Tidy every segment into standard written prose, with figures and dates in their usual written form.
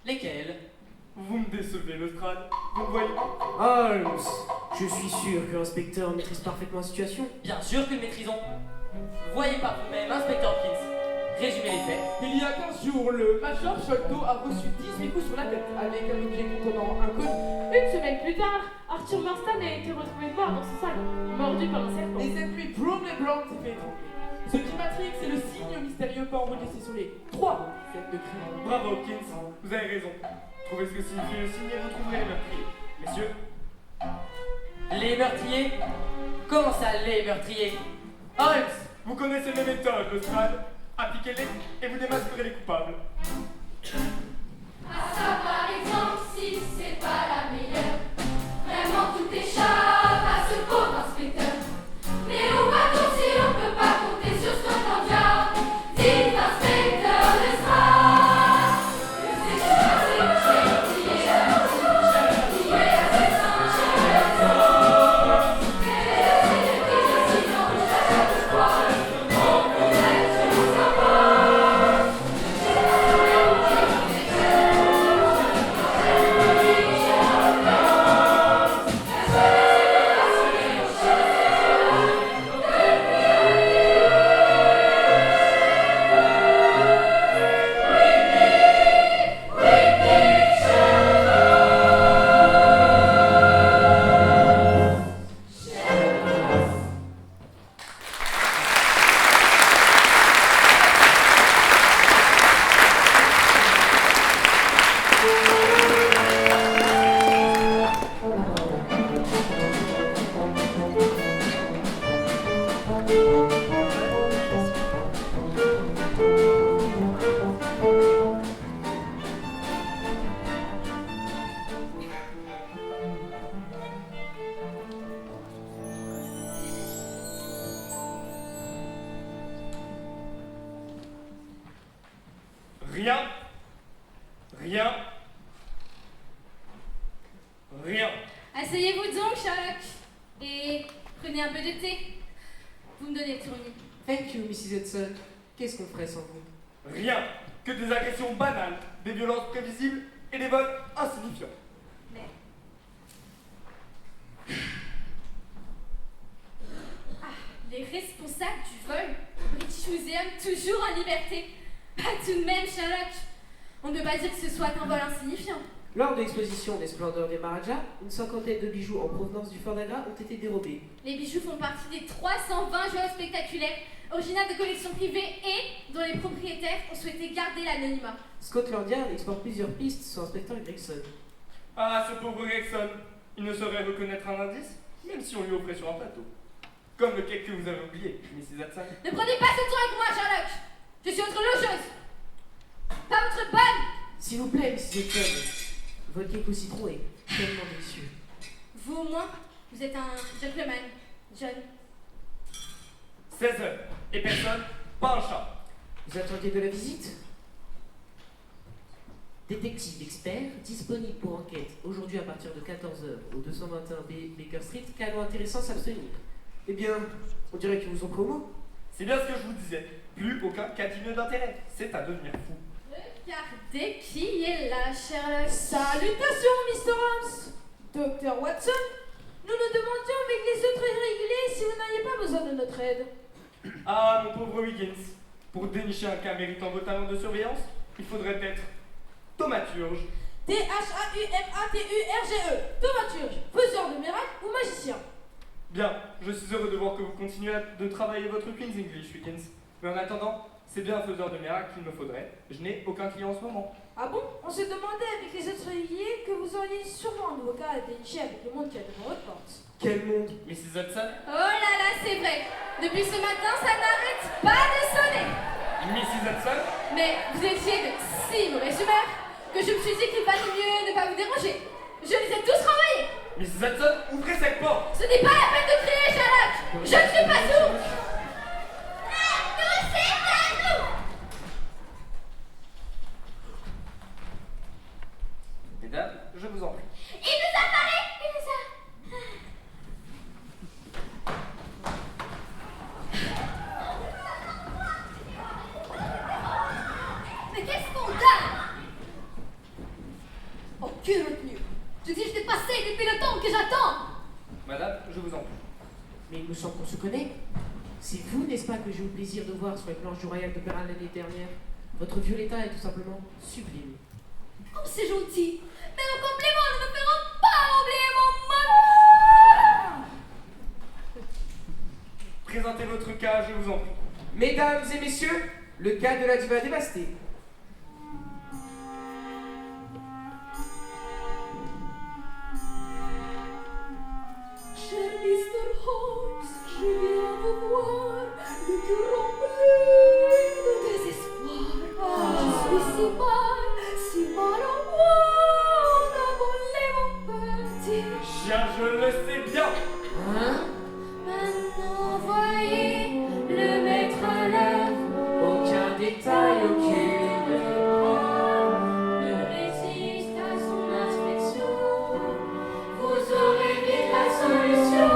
Lesquels? Vous me décevez, Lestrade. Vous me voyez... Holmes, je suis sûr que l'inspecteur maîtrise parfaitement la situation. Bien sûr que nous maîtrisons. Voyez par vous-même, inspecteur Hopkins. Résumez les faits. Il y a 15 jours, le major Sholto a reçu 18 coups sur la tête avec un objet contenant un code. Une semaine plus tard, Arthur Marston a été retrouvé mort dans son salon, mordu par un serpent. Et cette nuit, Bromley Brown s'est fait étrangler. Ce qui m'intrigue, c'est le signe mystérieux pas enregistré sur les 3 scènes de crime. Bravo, Hopkins. Vous avez raison. Trouvez ce que signifie le signe et vous trouverez les meurtriers. Messieurs. Les meurtriers? Comment ça, les meurtriers? Holmes! Vous connaissez mes méthodes, Lestrade. Appliquez-les et vous démasquerez les coupables. À ça, par exemple, si c'est pas la meilleure, vraiment tout échappe à ce pauvre inspecteur. Mais où va-t-on si on peut pas compter sur ce candidat? Dites inspecteur Lestrade, que c'est j'ai oublié assassin, mais les présidents, chaque fois, on pourrait se savoir. Rien. Asseyez-vous donc, Sherlock, et prenez un peu de thé. Vous me donnez le tournis. Thank you, Mrs. Hudson. Qu'est-ce qu'on ferait sans vous? Rien. Que des agressions banales, des violences prévisibles et des vols insignifiants. Mais... les responsables du vol, British Museum, toujours en liberté. Pas tout de même, Sherlock. On ne peut pas dire que ce soit un vol insignifiant. Lors de l'exposition des splendeurs des Maharajas, une cinquantaine de bijoux en provenance du Fort d'Agra ont été dérobés. Les bijoux font partie des 320 joyaux spectaculaires, originales de collections privées et dont les propriétaires ont souhaité garder l'anonymat. Scotland Yard explore plusieurs pistes sur l'inspecteur Gregson. Ah, ce pauvre Gregson. Il ne saurait reconnaître un indice, même si on lui offrait sur un plateau. Comme le cake que vous avez oublié, Mrs. Hudson. Ne prenez pas ce temps avec moi, Sherlock. Je suis votre logeuse. Pas votre bonne. S'il vous plaît, Mrs. Hudson. Votre cake au citron est tellement délicieux. Vous, au moins, vous êtes un gentleman. Jeune. 16 heures. Et personne, pas un chat. Vous attendiez de la visite? Détective expert, disponible pour enquête aujourd'hui à partir de 14h au 221B Baker Street. Cas intéressant s'abstenir. Eh bien, on dirait qu'ils vous ont pris au mot. C'est bien ce que je vous disais. Plus aucun cas digne d'intérêt. C'est à devenir fou. Regardez qui est là, Sherlock. Salutations, Mr. Holmes. Dr. Watson, nous nous demandions avec les autres irréguliers si vous n'aviez pas besoin de notre aide. Ah, mon pauvre Wiggins. Pour dénicher un cas méritant vos talents de surveillance, il faudrait être thaumaturge. Thaumaturge, thaumaturge, faiseur de miracles ou magicien. Bien, je suis heureux de voir que vous continuez de travailler votre Queen's English, Wiggins. Mais en attendant, c'est bien un faiseur de miracles qu'il me faudrait. Je n'ai aucun client en ce moment. Ah bon? On se demandait avec les autres irréguliers que vous auriez sûrement un nouveau cas à dénicher avec le monde qui a devant votre porte. Quel monde! Mrs. Hudson? Oh là là, c'est vrai. Depuis ce matin, ça n'arrête pas de sonner. Mrs. Hudson? Mais vous étiez de si mauvaise humeur que je me suis dit qu'il valait mieux ne pas vous déranger. Je les ai tous renvoyés. Mrs. Hudson, ouvrez cette porte! Ce n'est pas la peine de crier, Sherlock. Je ne suis pas sourd. Nous, c'est à nous. Mesdames, je vous en prie. Il nous a parlé. Il nous a... Mais quel scandale! Aucune retenue. Je dis, je t'ai passé depuis le temps que j'attends. Madame, je vous en prie. Mais il me semble qu'on se connaît. C'est vous, n'est-ce pas, que j'ai eu le plaisir de voir sur les planches du Royal d'Opéra l'année dernière? Votre Violetta est tout simplement sublime. Oh, c'est gentil. Mais nos compliments ne me feront pas oublier mon mari. Présentez votre cas, je vous en prie. Mesdames et messieurs, le cas de la diva dévastée. Cher Mr. Holmes, je viens vous voir, le cœur rempli de désespoir. Je suis si mal en moi, on a volé mon petit. Chien, je le sais bien. Hein? Maintenant, voyez, le maître à l'œuvre. Aucun détail, aucune Ne résiste à son inspection. Vous aurez vite la solution.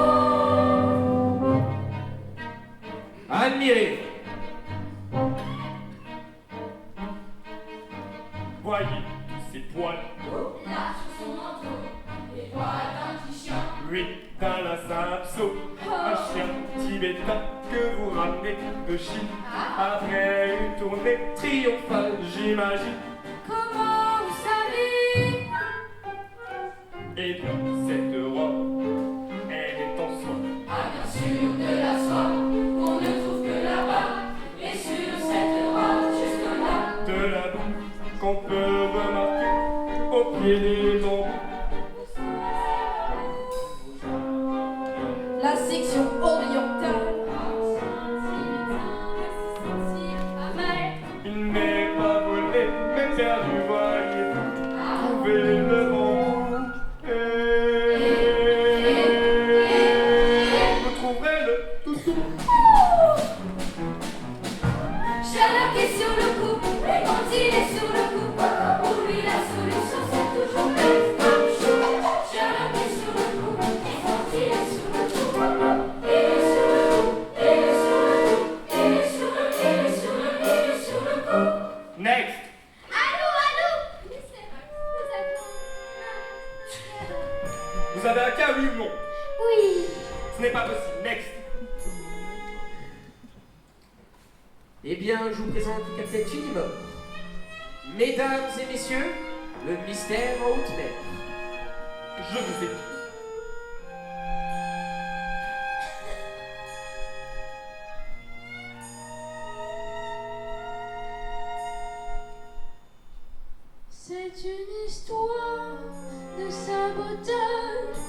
Admirez. Voyez tous ces poils. Là, sur son manteau, les doigts d'un petit chien. Oui, dans la sapso, un chien tibétain que vous ramenez de Chine. Après une tournée triomphale, j'imagine. Comment vous savez? Eh bien, cette robe, elle est en soie. Ah, bien sûr, de la soie qu'on ne trouve que là-bas. Et sur cette robe, juste là. De la boue qu'on peut remarquer au pied des tambours. La section orientale. Il n'est pas volé, mais perdu, voyez-vous. Trouvez le bon et vous trouverez le tout sourd. Sherlock est sur le coup, et quand il est sur le coup, pour lui la solution c'est toujours le même chou. Sherlock est sur le coup, et quand il est sur le coup, il est sur le coup, il est sur le coup, il est sur le coup, il est sur le coup, il est sur le coup. Next. Allô, allô. Vous avez un cas, oui ou non? Oui. Ce n'est pas possible. Next. Eh bien, je vous présente le capitaine Finimore. Mesdames et messieurs, le mystère en haute mer. Je vous écoute. C'est une histoire de sabotage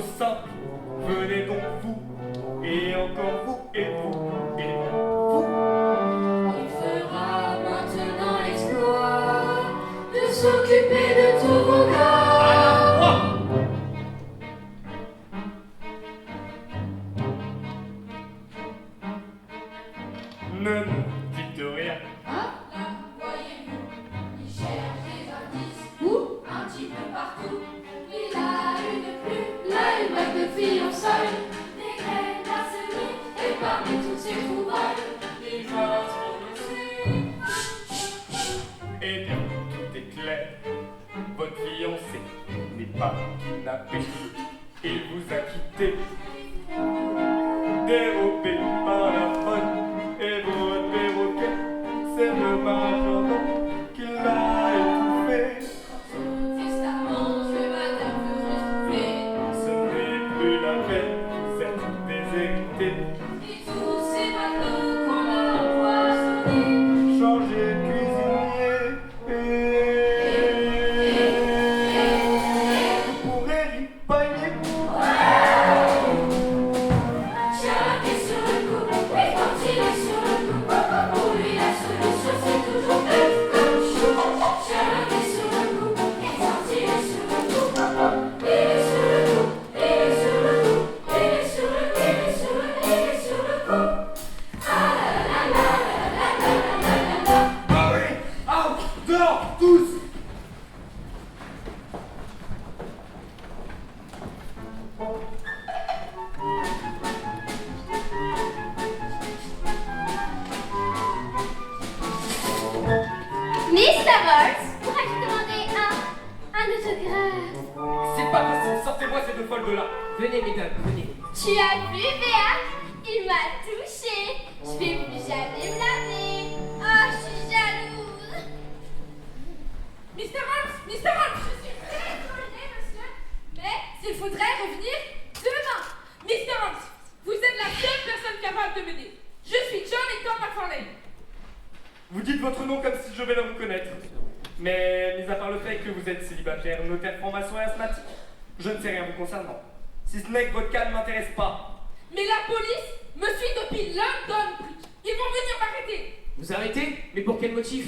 trop simple. Venez donc vous, et encore vous, et vous, et vous. Il fera maintenant l'exploit de s'occuper de tous vos gars. Ne me dites rien. Ah, là, voyez-vous, il cherche des indices, où un petit peu partout. Il a une plume, là une bague de fiançailles, des graines d'arsenic, et parmi toutes ces trouvailles, il va Eh bien, tout est clair. Votre fiancé n'est pas kidnappé. Il vous a quitté, dérobé par la folle. Et votre perroquet, c'est le majordome qui l'a étouffé. au testament, je vais m'interviewer. Ce n'est plus la peine, vous êtes déshérités. Et tous ces bateaux qu'on a empoisonnés, Changez de cuisinier et vous pourrez ripailler. Chirac est sur le coup, et quand il est sur le coup, pour lui la solution c'est toujours Chirac est sur le coup, et quand il est sur le coup, il est sur le coup, il est sur le coup, il est sur le coup, il est sur le coup, il est sur le coup. Ah la la la la la la la la. Ah oui, out, dehors, tous. Mr. Rolls, pourrais-je demander un autographe? C'est pas possible, sortez-moi ces deux folles de là. Venez, mesdames, venez. Tu as vu, Béa? Il m'a touchée. Je vais plus jamais me laver. Oh, je suis jalouse. Mr. Holmes, Mr. Holmes, je suis très désolée, monsieur, mais il faudrait revenir demain. Mr. Holmes, vous êtes la seule personne capable de m'aider. Je suis John Hector McFarlane. Vous dites votre nom comme si je vais le reconnaître. Mais, mis à part le fait que vous êtes célibataire, notaire, franc-maçon et asthmatique, je ne sais rien vous concernant. Si ce n'est que votre cas ne m'intéresse pas. Mais la police me suit depuis London Bridge. Ils vont venir m'arrêter Vous arrêtez? Mais pour quel motif?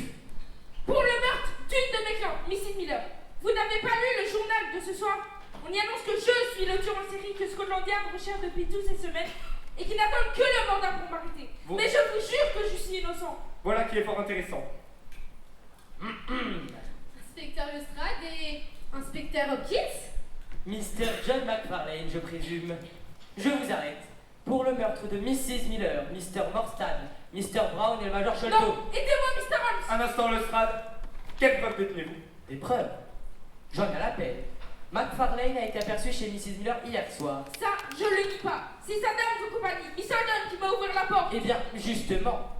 pour le meurtre d'une de mes clientes, Mrs. Miller. Vous n'avez pas lu le journal de ce soir? On y annonce que je suis le tueur en série que Scotland Yard recherche depuis toutes ces semaines et qui n'attendent que le mandat pour m'arrêter. Vous- Mais je vous jure que je suis innocent. Voilà qui est fort intéressant. Inspecteur Lestrade et Inspecteur Hopkins? Mr. John McFarlane, je présume. Je vous arrête. Pour le meurtre de Mrs. Miller, Mr. Morstan, Mr. Brown et le Major Sholto. Non, aidez-moi, Mr. Holmes. Un instant, Lestrade. Quelle preuve détenez-vous? Des preuves. J'en ai à l'appel. McFarlane a été aperçu chez Mrs. Miller hier soir. Ça, je le nie pas. C'est sa dame de compagnie, Miss Holden, qui m'a ouvert la porte. Eh bien, justement,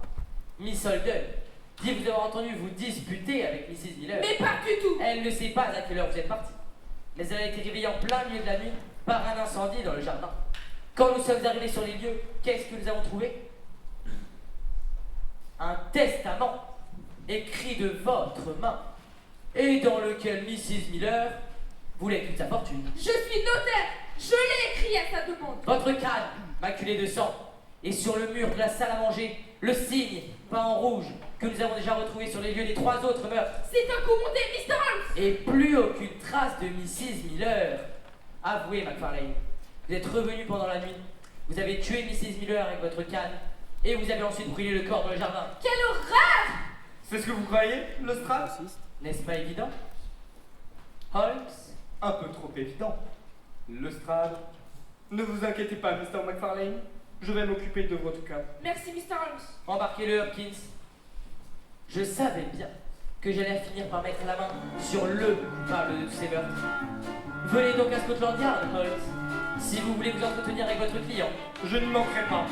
Miss Holden dit vous avoir entendu vous disputer avec Mrs. Miller. Mais pas du tout. Elle ne sait pas à quelle heure vous êtes parti. Mais elle a été réveillée en plein milieu de la nuit par un incendie dans le jardin. Quand nous sommes arrivés sur les lieux, qu'est-ce que nous avons trouvé? Un testament écrit de votre main et dans lequel Mrs. Miller voulait toute sa fortune. Je suis notaire. Je l'ai écrit à sa demande. Votre canne, maculée de sang, et sur le mur de la salle à manger, le signe, peint en rouge, que nous avons déjà retrouvé sur les lieux des 3 autres meurtres. C'est un commandé, Mr. Holmes. Et plus aucune trace de Mrs. Miller. Avouez, McFarlane, vous êtes revenu pendant la nuit, vous avez tué Mrs. Miller avec votre canne, et vous avez ensuite brûlé le corps dans le jardin. Quelle horreur. C'est ce que vous croyez, Lestrade? N'est-ce pas évident? Holmes? Un peu trop évident. Lestrade. Ne vous inquiétez pas, Mr. McFarlane. Je vais m'occuper de votre cas. Merci, Mr. Holmes. Embarquez-le, Hopkins. Je savais bien que j'allais finir par mettre la main sur le coupable de tous ces meurtres. Venez donc à Scotland Yard, Holmes, si vous voulez vous entretenir avec votre client. Je n'y manquerai pas.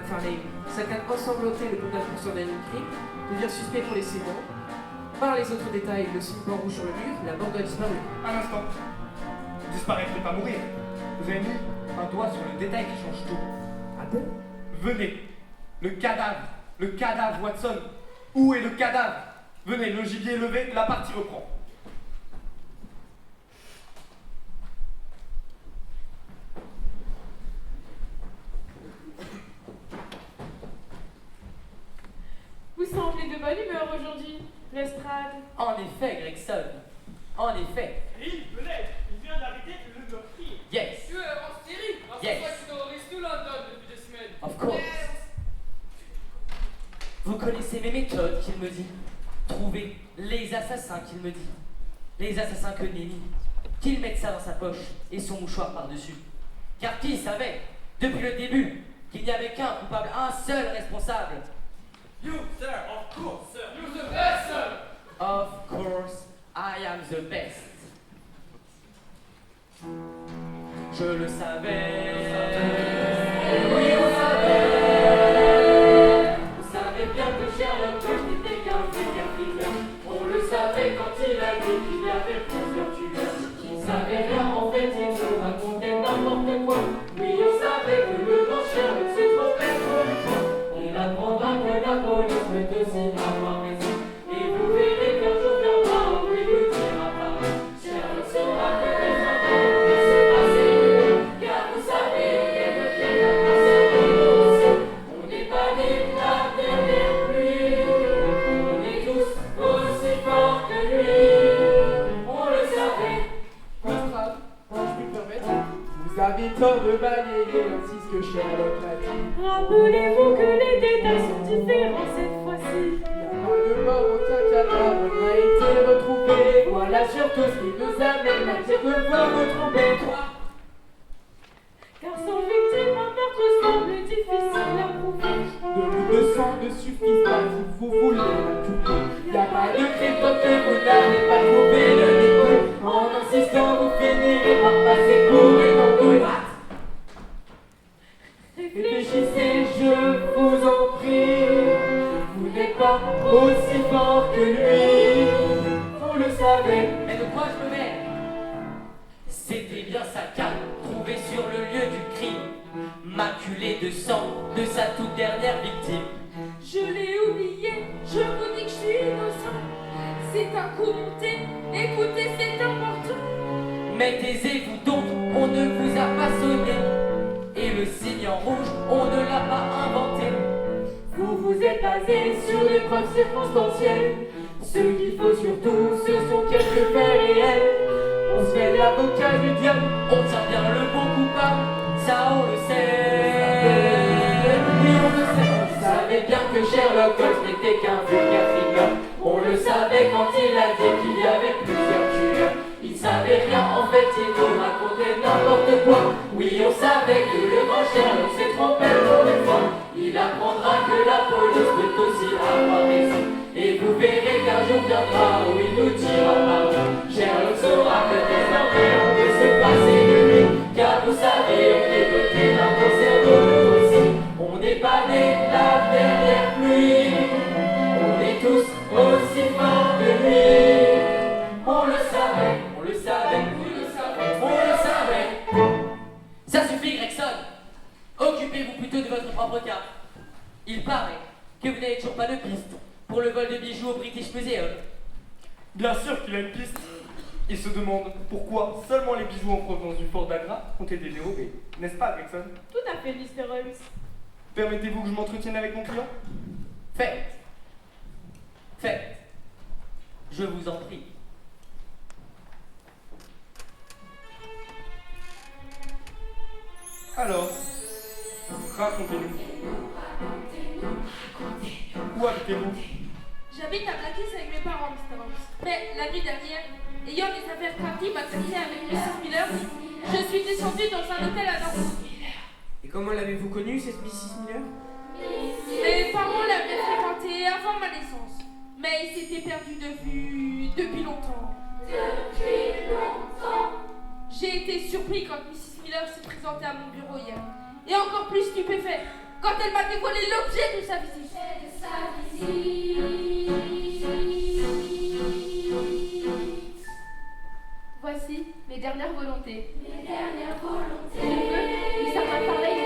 McFarlane s'incarne ensanglanté le condamné d'un crime, devient suspect pour les sénats. Par les autres détails, le signe rouge sur le mur, la bande a disparu. Un instant. Disparaître n'est pas mourir. Vous avez mis un doigt sur le détail qui change tout. Ah bon? Venez. Le cadavre, Watson. Où est le cadavre? Venez, le gibier est levé, la partie reprend. Vous semblez de bonne humeur aujourd'hui, Lestrade. En effet, Gregson. En effet. Et il peut l'être. Il vient d'arrêter le meurtrier. Yes. Tu es en série. Alors Yes. c'est toi qui terrorise tout London depuis des semaines. Of course. Vous connaissez mes méthodes, qu'il me dit. Trouver les assassins, qu'il me dit. Les assassins que nenni. Qu'il mette ça dans sa poche et son mouchoir par-dessus. Car qui savait, depuis le début, qu'il n'y avait qu'un coupable, un seul responsable. You, sir, of course, sir. You're the best, sir. Of course, I am the best. Je le savais. Oui, on savait. Vous savez bien que Sherlock Holmes n'était qu'un vulgaire figure. On le savait quand il a dit qu'il y avait plusieurs tueurs. Il savait rien, en fait, il nous racontait n'importe quoi. Oui, on savait que le grand Sherlock se trompait pour une fois. On apprendra que la police peut aussi avoir raison. Et vous verrez qu'un jour viendra où il nous dira pas. Sherlock saura que les enfants ne se passer de nous. Car vous savez, on est le pied d'un passé de nous aussi. On n'est pas né la dernière pluie. On est tous aussi forts que lui. On le savait. Lestrade, je puis me permettre, vous avez tort de balayer ainsi ce que Sherlock a dit. Rappelez-vous que les détails sont différents cette fois-ci. Il n'y a pas de mort, aucun cadavre n'a été retrouvé. Voilà surtout ce qui nous amène à dire que vous vous trompez. Car sans victime, un meurtre semble difficile à prouver. De l'eau de sang ne suffit pas si vous voulez la couper. Il n'y a pas de crime tant que vous n'avez pas trouvé le défaut. En insistant, vous finirez par passer pour une andouille. Réfléchissez, je vous en prie. Vous n'êtes pas aussi fort que lui. Vous le savez. Mais de quoi je me mêle? C'était bien sa canne, trouvée sur le lieu du crime, maculée de sang de sa toute dernière victime. Je l'ai oublié, je vous dis que je suis innocent. C'est un coup monté, écoutez, c'est important. Mais taisez-vous donc, on ne vous a pas sonné. Et le signe en rouge, on ne l'a pas inventé. Vous vous êtes basé sur des preuves circonstancielles. Ce qu'il faut surtout, ce sont quelques faits réels. On se fait l'avocat du diable. On tient bien le bon coupable, ça on le sait. Oui, on le sait. On savait bien que Sherlock Holmes n'était qu'un vulgaire figure. On le savait quand il a dit qu'il y avait plusieurs tueurs. Il savait rien, en fait, il nous racontait n'importe quoi. Oui, on savait que le grand Sherlock s'est trompé pour une fois. Il apprendra que la police peut aussi avoir raison. Et vous verrez qu'un jour viendra où il nous dira pardon. Sherlock saura que désormais on peut se passer de lui. Car vous savez, on est doté d'un bon cerveau nous aussi. On n'est pas né la dernière pluie. On est tous aussi forts que lui. On le savait, on le savait, vous le savez, on le savait. Ça suffit, Gregson. Occupez-vous plutôt de votre propre cas. Il paraît que vous n'avez toujours pas de piste pour le vol de bijoux au British Museum. Bien sûr qu'il a une piste. Il se demande pourquoi seulement les bijoux en provenance du fort d'Agra ont été dérobés. N'est-ce pas, Gregson? Tout à fait, Mr. Holmes. Permettez-vous que je m'entretienne avec mon client? Faites. Faites. Je vous en prie. Alors, racontez-nous. Où habitez-vous? J'habite à Blackheath avec mes parents, Mr. Holmes. Mais la nuit dernière, ayant des affaires pratiques à traiter avec Mrs. Miller, je suis descendue dans un hôtel à Norfolk. Et comment l'avez-vous connue, cette Mrs. Miller? Mes parents l'avaient fréquentée avant ma naissance, mais ils s'étaient perdus de vue depuis longtemps. Depuis longtemps. J'ai été surpris quand Mrs. Miller s'est présentée à mon bureau hier, et encore plus stupéfait quand quand elle m'a dévoilé l'objet de sa visite. De sa visite. Voici mes dernières volontés. Mes dernières volontés. Je veux, du certain pareil,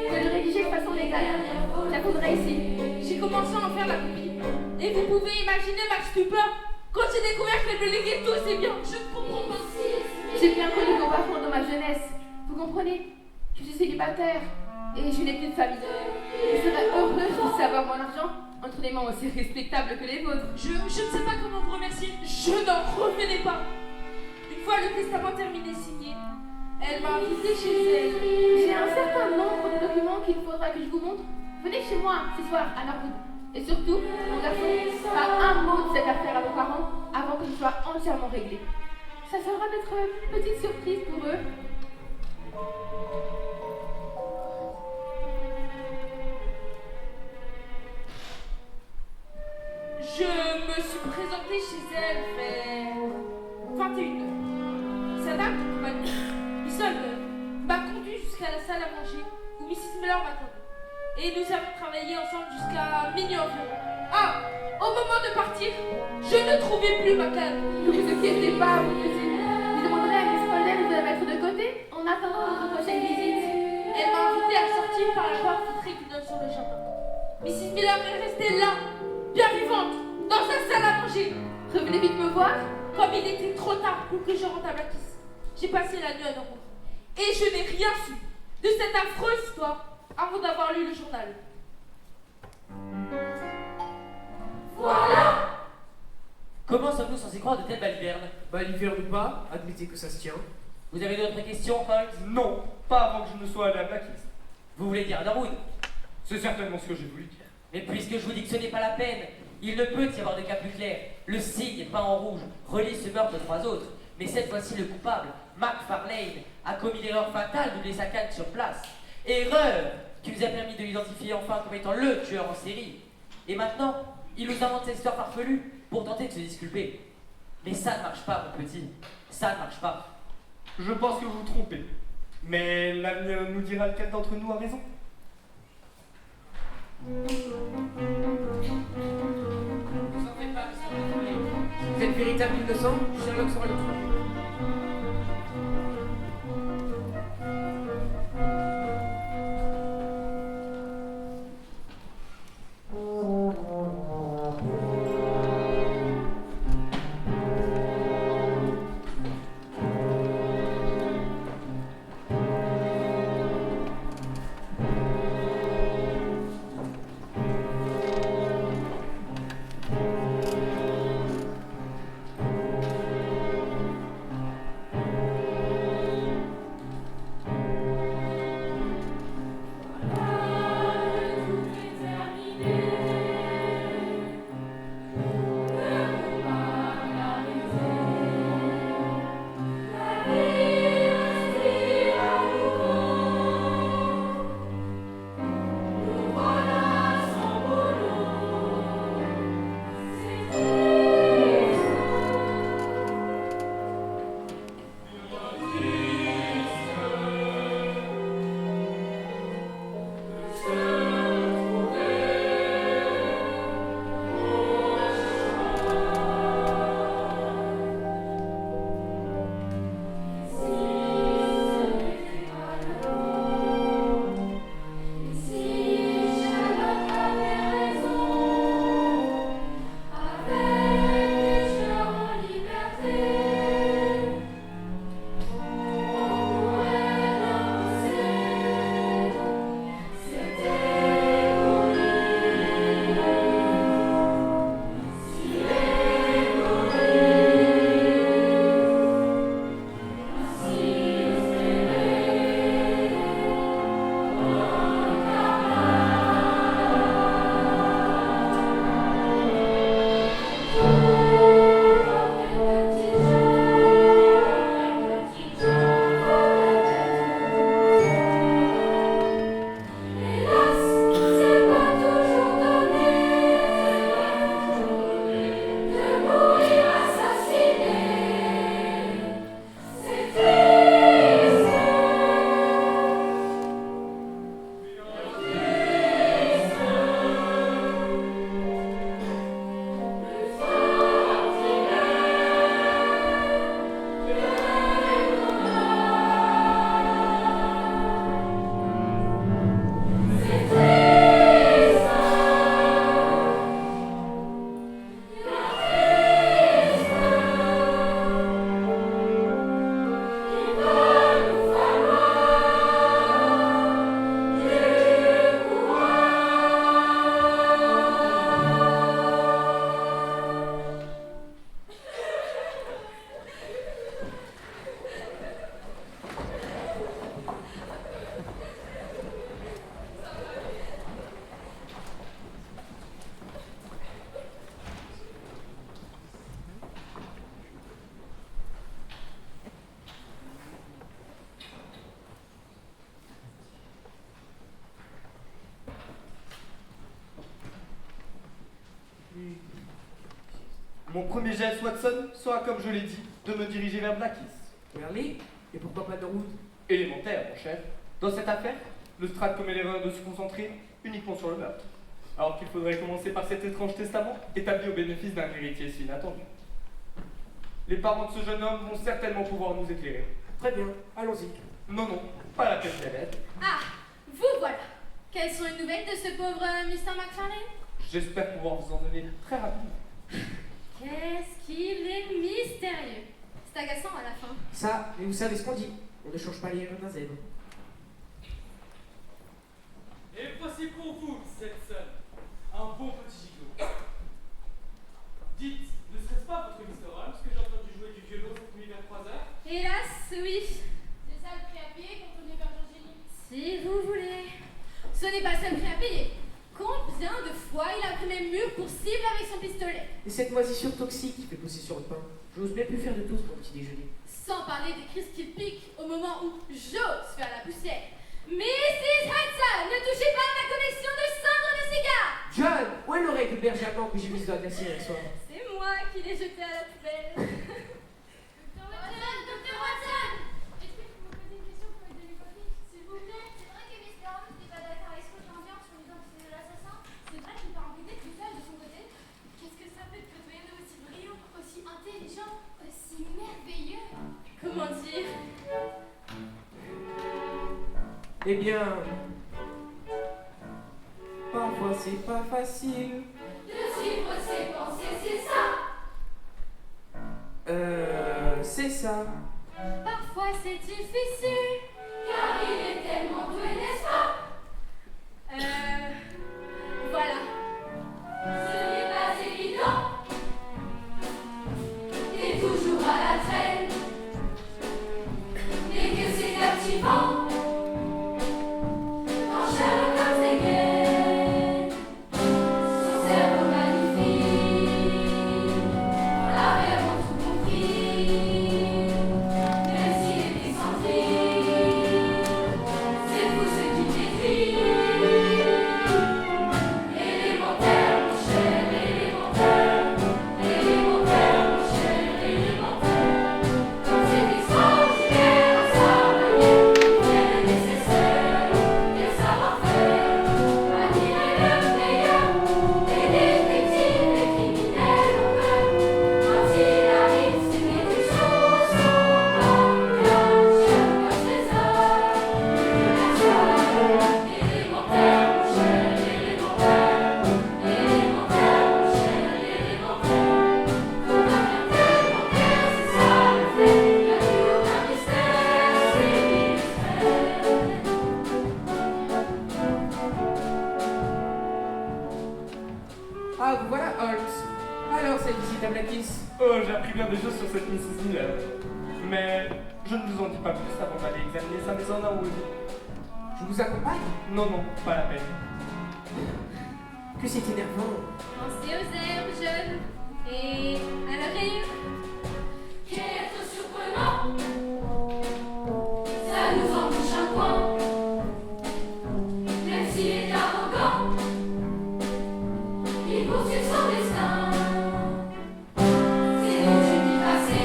de le rédiger de façon légale. J'attendrai ici. J'ai commencé à en faire la copie. Et vous pouvez imaginer ma stupeur quand j'ai découvert qu'elle me léguait tous ses biens. Je ne comprends pas. J'ai bien connu vos parents dans ma jeunesse. Vous comprenez? Je suis célibataire et je n'ai plus de famille. Je serais heureuse de savoir mon argent entre les mains aussi respectables que les vôtres. Je ne sais pas comment vous remercier. Je n'en revenais pas. Une fois le testament terminé signé, elle m'a invité chez elle. J'ai un certain nombre de documents qu'il faudra que je vous montre. Venez chez moi ce soir à Norwood. Et surtout, mon garçon, pas un mot de cette affaire à vos parents avant que ce soit entièrement réglé. Ça sera notre petite surprise pour eux. Je me suis présentée chez elle vers 21h. Sa dame de compagnie, Miss Holden, m'a conduit jusqu'à la salle à manger où Mrs. Miller m'attendait. Et nous avons travaillé ensemble jusqu'à minuit environ. Ah, au moment de partir, je ne trouvais plus ma canne. Ne vous inquiétez pas, mon petit. Je demanderai à Miss Holden de la mettre de côté en attendant notre prochaine visite. Elle m'a invité à sortir par la porte vitrée qui donne sur le jardin. Mrs. Miller est restée là, bien vivante, dans sa salle à manger. Revenez vite me voir. Comme il était trop tard pour que je rentre à Blackis, j'ai passé la nuit à Norwood. Et je n'ai rien su de cette affreuse histoire avant d'avoir lu le journal. Voilà. Comment sommes-nous censés croire de telles balivernes? L'hiver ou pas, admettez que ça se tient. Vous avez d'autres questions, Holmes? Non, pas avant que je ne sois allé à Blacklist. Vous voulez dire Norwood? C'est certainement ce que j'ai voulu dire. Mais puisque je vous dis que ce n'est pas la peine, il ne peut y avoir de cas plus clair. Le signe peint en rouge relie ce meurtre de 3 autres. Mais cette fois-ci, le coupable, McFarlane, a commis l'erreur fatale d'oublier sa canne sur place. Erreur qui nous a permis de l'identifier enfin comme étant le tueur en série. Et maintenant, il nous invente cette histoire farfelue pour tenter de se disculper. Mais ça ne marche pas, mon petit. Ça ne marche pas. Je pense que vous vous trompez. Mais l'avenir nous dira lequel d'entre nous a raison. Vous en faites pas, monsieur. Vous êtes véritable innocent? Sherlock sera le trouver. Mon premier geste, Watson, sera, comme je l'ai dit, de me diriger vers Blackies. Merlin, et pourquoi pas Norwood? Élémentaire, mon cher. Dans cette affaire, le Strat commet l'erreur de se concentrer uniquement sur le meurtre. Alors qu'il faudrait commencer par cet étrange testament, établi au bénéfice d'un héritier si inattendu. Les parents de ce jeune homme vont certainement pouvoir nous éclairer. Très bien, allons-y. Non, non, pas la peine d'être. Ah, vous voilà. Quelles sont les nouvelles de ce pauvre Mr. McFarlane? J'espère pouvoir vous en donner très rapidement. Qu'est-ce qu'il est mystérieux. C'est agaçant à la fin. Ça, mais vous savez ce qu'on dit. On ne change pas les rênes d'un zèbre. Et voici pour vous, Setson, un bon petit gigot. Dites, ne serait-ce pas votre Mr. Holmes que j'ai entendu jouer du violon cette nuit vers 3 heures? Hélas, oui. C'est ça le prix à payer quand on est vers Angélique. Si vous voulez. Ce n'est pas le seul prix à payer. Combien de fois il a pris mes murs pour cible avec son pistolet? Et cette moisissure toxique qui fait pousser sur le pain. J'ose même plus faire de toast pour le petit déjeuner. Sans parler des crises qui piquent au moment où j'ose faire la poussière. Mrs. Hudson, ne touchez pas à ma collection de cendres de cigares! John, où est l'oreille de berger allemand que j'ai mis dans la glacière hier soir? C'est moi qui l'ai jeté à la poubelle. Docteur Watson! Est-ce que je peux vous poser une question pour aider les copies, s'il vous plaît? C'est vrai que Mr. Holmes n'est pas d'accord avec Scotland Yard sur l'identité de l'assassin? C'est vrai qu'il part enquêter tout seul de son côté? Qu'est-ce que ça fait de côtoyer un homme aussi brillant, aussi intelligent, aussi merveilleux? Comment dire? Eh bien... Parfois c'est pas facile. De suivre ses pensées, c'est ça. C'est ça. Parfois c'est difficile, car il est tellement doué, n'est-ce pas? Voilà. Ce n'est pas évident. Et toujours à la traîne. Mais que c'est captivant. Quand Sherlock Holmes dégaine son cerveau magnifique, on a vraiment tout compris. Même s'il est excentrique, c'est fou ce qu'il décrit. Élémentaire, mon cher, élémentaire. Élémentaire, mon cher, élémentaire. C'est extraordinaire à sa manière, bien le nécessaire et le savoir-faire. Admirer le meilleur des détectives et criminels au cœur. Quand il arrive, ses déductions sont pas bien. Sherlock trésor, élémentaire, mon cher, élémentaire. Élémentaire, mon cher, élémentaire. Tout devient tellement clair, c'est ça le fait. Il n'y a plus aucun mystère, c'est mystère. Ah, vous voilà, Holmes. Alors, cette visite à Blackies? Oh, j'ai appris bien des choses sur cette Mrs. Miller. Mais je ne vous en dis pas plus avant d'aller examiner sa maison en Norwood. Je vous accompagne? Non, non, pas la peine. Que c'est énervant. Pensez aux herbes jeunes et à la rayure. Quel être surprenant! Ça nous en bouche un coin. Même s'il est arrogant, il poursuit son destin. C'est l'étude du passé,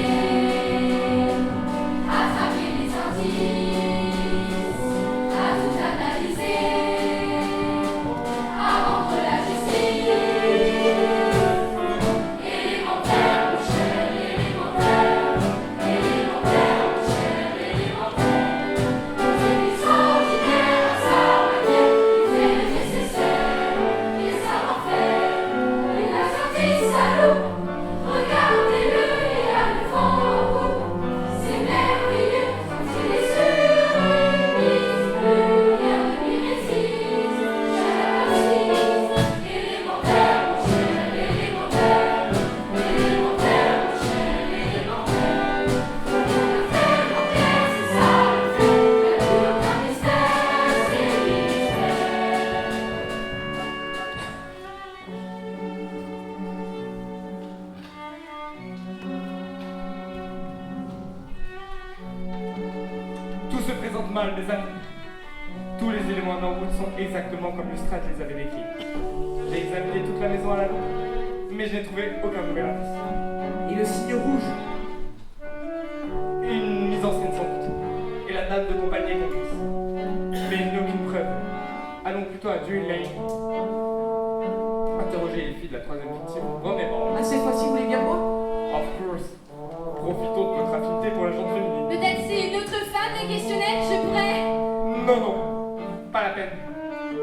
attraper les indices, à tout analyser, à rendre la justice. Élémentaire, mon cher, élémentaire. Élémentaire, mon cher, élémentaire. C'est extraordinaire à sa manière, il fait le nécessaire et le savoir-faire. Il a sorti sa loupe, regardez-le, il a le vent en poupe. C'est merveilleux quand il est sur une piste, rien ne lui résiste. Sherlock Holmes, élémentaire, mon cher, élémentaire. Élémentaire, mon cher, élémentaire. Tout devient tellement clair, c'est ça le fait. Il n'y a plus aucun mystère, c'est mystère. Tout se présente mal, mes amis. Tous les éléments en Norwood sont exactement comme Lestrade les avait décrits. J'ai examiné toute la maison à la loupe. mais je n'ai trouvé aucun nouvel indice. Et le signe rouge? Une mise en scène sans doute. Et la dame de compagnie est complice. Mais il n'y a aucune preuve. Allons plutôt à Drury Lane. Interroger les filles de la troisième victime. Vraiment. Ah, cette fois-ci, vous voulez bien moi? Of course. Profitons de notre affinité pour la gente féminine. Peut-être c'est une autre femme des questionnaires, je pourrais. Non, non. Pas la peine.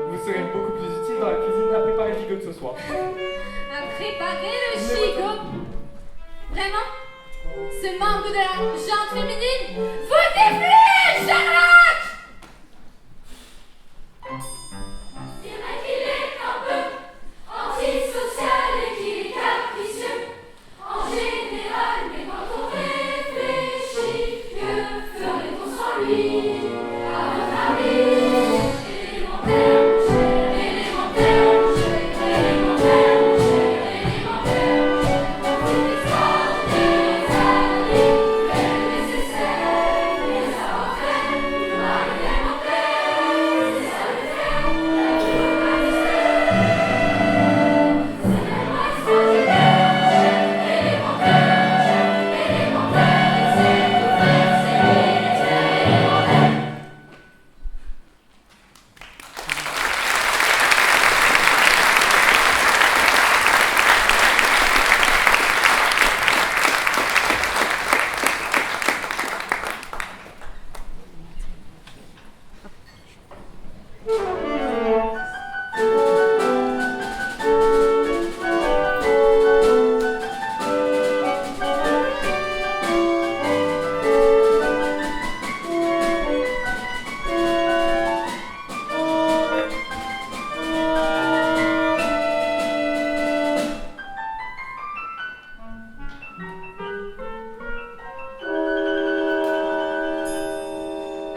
Vous serez beaucoup plus utile dans la cuisine à préparer le gigot de ce soir. À préparer le gigot. Vraiment? Ce membre de la gente féminine vous défie, Sherlock! C'est vrai qu'il est un peu antisocial et qu'il est capricieux. En général, mais quand on réfléchit, que ferait-on sans lui? À votre avis, élémentaire, élémentaire, élémentaire, élémentaire. C'est extraordinaire, mais nécessaire, mais savoir-faire, élémentaire, c'est ça le faire. C'est vraiment extraordinaire, élémentaire, élémentaire, et c'est tout faire, c'est élémentaire.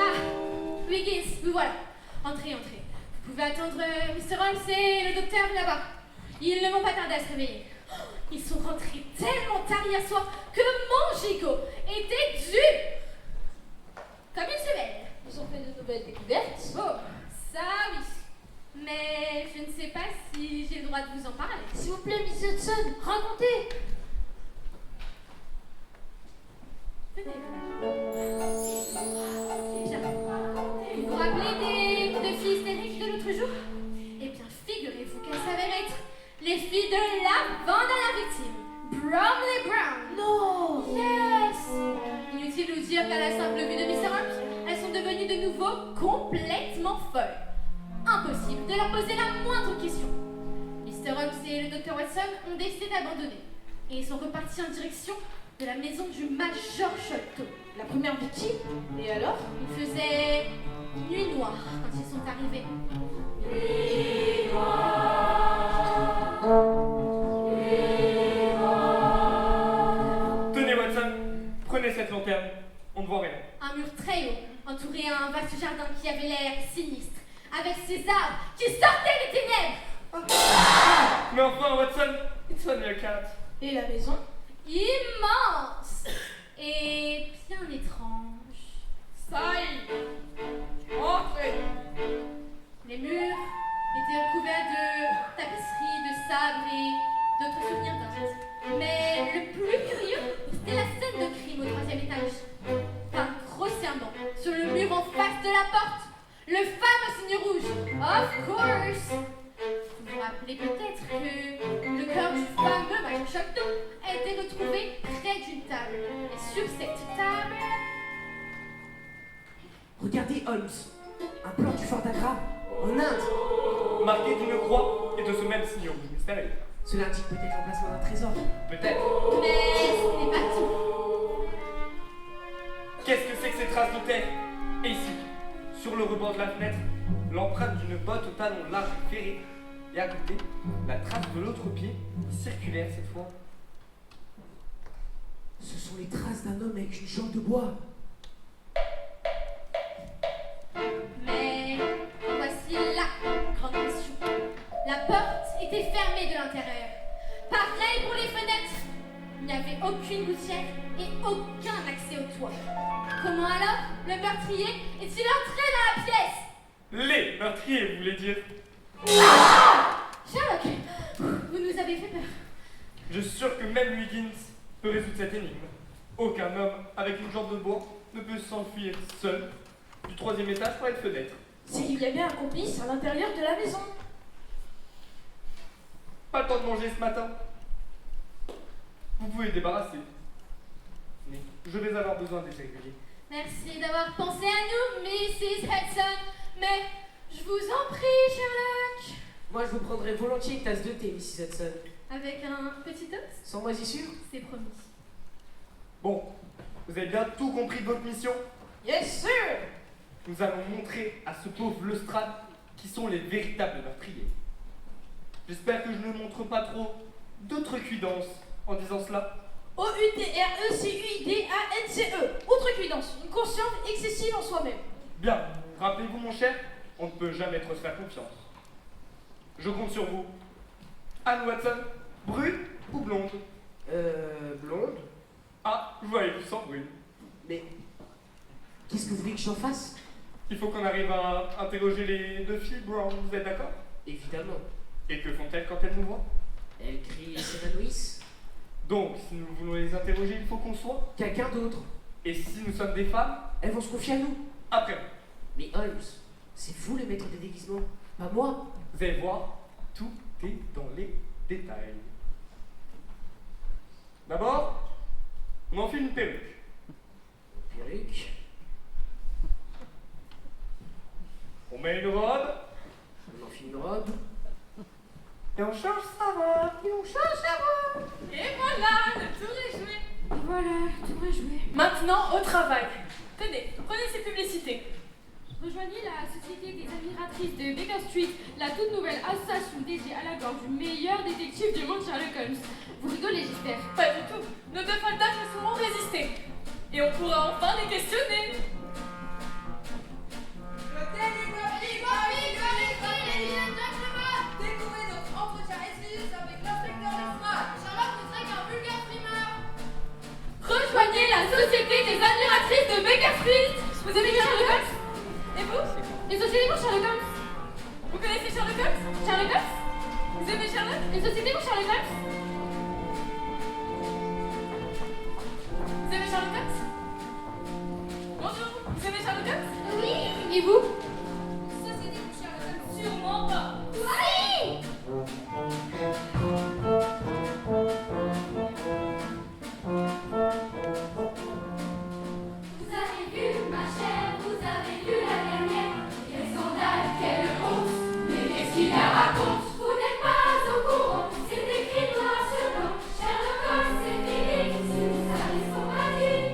Ah, Wiggins, vous voilà. Entrez, entrez. Vous pouvez attendre Mr. Holmes et le docteur là-bas. Ils ne vont pas tarder à se réveiller. Oh, ils sont rentrés tellement tard hier soir que mon gigot était dû comme une semaine. Ils ont fait de nouvelles découvertes. Oh, ça oui. Mais je ne sais pas si j'ai le droit de vous en parler. S'il vous plaît, Miss Hudson, racontez. Bien. Vous vous rappelez des deux filles hystériques de l'autre jour? Eh bien, figurez-vous qu'elles s'avèrent être les filles de la dernière victime, Bromley Brown. Non. Yes! Inutile de vous dire qu'à la simple vue de Mr. Holmes, elles sont devenues de nouveau complètement folles. Impossible de leur poser la moindre question. Mr. Holmes et le Dr. Watson ont décidé d'abandonner. Et ils sont repartis en direction de la maison du Major Sholto. La première victime. Et alors? Il faisait nuit noire quand ils sont arrivés. Tenez, Watson. Prenez cette lanterne. On ne voit rien. Un mur très haut, entouré d'un vaste jardin qui avait l'air sinistre, avec ses arbres qui sortaient des ténèbres. Mais enfin, Watson, it's only a cat. Et la maison? Immense et bien étrange. Ça y est. Entrez. Les murs étaient recouverts de tapisseries, de sabres et d'autres souvenirs d'Inde. Mais le plus curieux, c'était la scène de crime au troisième étage. Peint grossièrement sur le mur en face de la porte, le fameux signe rouge. Of course. Vous vous rappelez peut-être que le corps du fameux Major Sholto a été retrouvé près d'une table. Et sur cette table... Regardez, Holmes. Un plan du Fort d'Agra, en Inde. Marqué d'une croix et de ce même signe rouge mystérieux. Cela indique peut-être l'emplacement d'un trésor. Peut-être. Mais ce n'est pas tout. Qu'est-ce que c'est que ces traces de terre? Et ici, sur le rebord de la fenêtre, l'empreinte d'une botte au talon large et ferré. Et à côté, la trace de l'autre pied, circulaire cette fois. Ce sont les traces d'un homme avec une jambe de bois. Mais voici la grande question. La porte était fermée de l'intérieur. Pareil pour les fenêtres. Il n'y avait aucune gouttière et aucun accès au toit. Comment alors le meurtrier est-il entré dans la pièce? Les meurtriers, vous voulez dire? Sherlock, vous nous avez fait peur. Je suis sûr que même Wiggins peut résoudre cette énigme. Aucun homme avec une jambe de bois ne peut s'enfuir seul du 3e étage par une fenêtre. C'est qu'il y avait un complice à l'intérieur de la maison. Pas le temps de manger ce matin. Vous pouvez débarrasser. Mais je vais avoir besoin des réguliers. Merci d'avoir pensé à nous, Mrs. Hudson. Mais je vous en prie, Sherlock. Moi, je vous prendrai volontiers une tasse de thé, Mrs. Hudson. Avec un petit toast, Sans moisissure? c'est promis. Bon, vous avez bien tout compris de votre mission? Yes, sir! Nous allons montrer à ce pauvre Lestrade qui sont les véritables meurtriers. J'espère que je ne montre pas trop d'outrecuidance en disant cela. O-U-T-R-E-C-U-I-D-A-N-C-E. Outrecuidance, une conscience excessive en soi-même. Bien, rappelez-vous mon cher, on ne peut jamais trop se faire confiance. Je compte sur vous. Anne Watson, brune ou blonde? Blonde? Ah, je voyais vous sans brune. Mais qu'est-ce que vous voulez que j'en fasse? Il faut qu'on arrive à interroger les 2 filles Brown, vous êtes d'accord? Évidemment. Et que font-elles quand elles nous voient? Elles crient et s'évanouissent. Donc, si nous voulons les interroger, il faut qu'on soit. Quelqu'un d'autre. Et si nous sommes des femmes, Elles vont se confier à nous. après. Mais Holmes, c'est vous le maître des déguisements, pas moi. Vous allez voir, tout est dans les détails. D'abord, on enfile une perruque. Perruque. On met une robe On enfile une robe. et on change sa robe. Et voilà, le tour est joué. Voilà, tout rejoué. Maintenant, au travail. Tenez, prenez ces publicités. Rejoignez la Société des Admiratrices de Baker Street, la toute nouvelle association dédiée à la gorge du meilleur détective du monde, Sherlock Holmes. Vous rigolez, j'espère. Pas du tout. Nos 2 soldats ne sauront résister. Et on pourra enfin les questionner. Découvrez notre entretien exclusif avec l'inspecteur Lestrade. Sherlock ne serait qu'un vulgaire frimeur. Rejoignez la Société des Admiratrices de Baker Street. Vous aimez Sherlock Holmes? Et vous? Les sociétés pour Sherlock Holmes. Vous connaissez Sherlock Holmes? Sherlock Holmes. Vous aimez Sherlock? Les sociétés pour Sherlock Holmes. Vous aimez Sherlock Holmes? Bonjour, vous aimez Sherlock Holmes? Oui. Et vous? Société pour Sherlock Holmes, sûrement pas. Oui. Vous avez vu, ma chère, vous avez vu la dernière. Quel scandale, quelle honte. Mais qu'est-ce qu'il la raconte? Vous n'êtes pas au courant. C'est écrit noir sur blanc. Sherlock Holmes, c'est Philippe. Si vous savez ce qu'on m'a dit.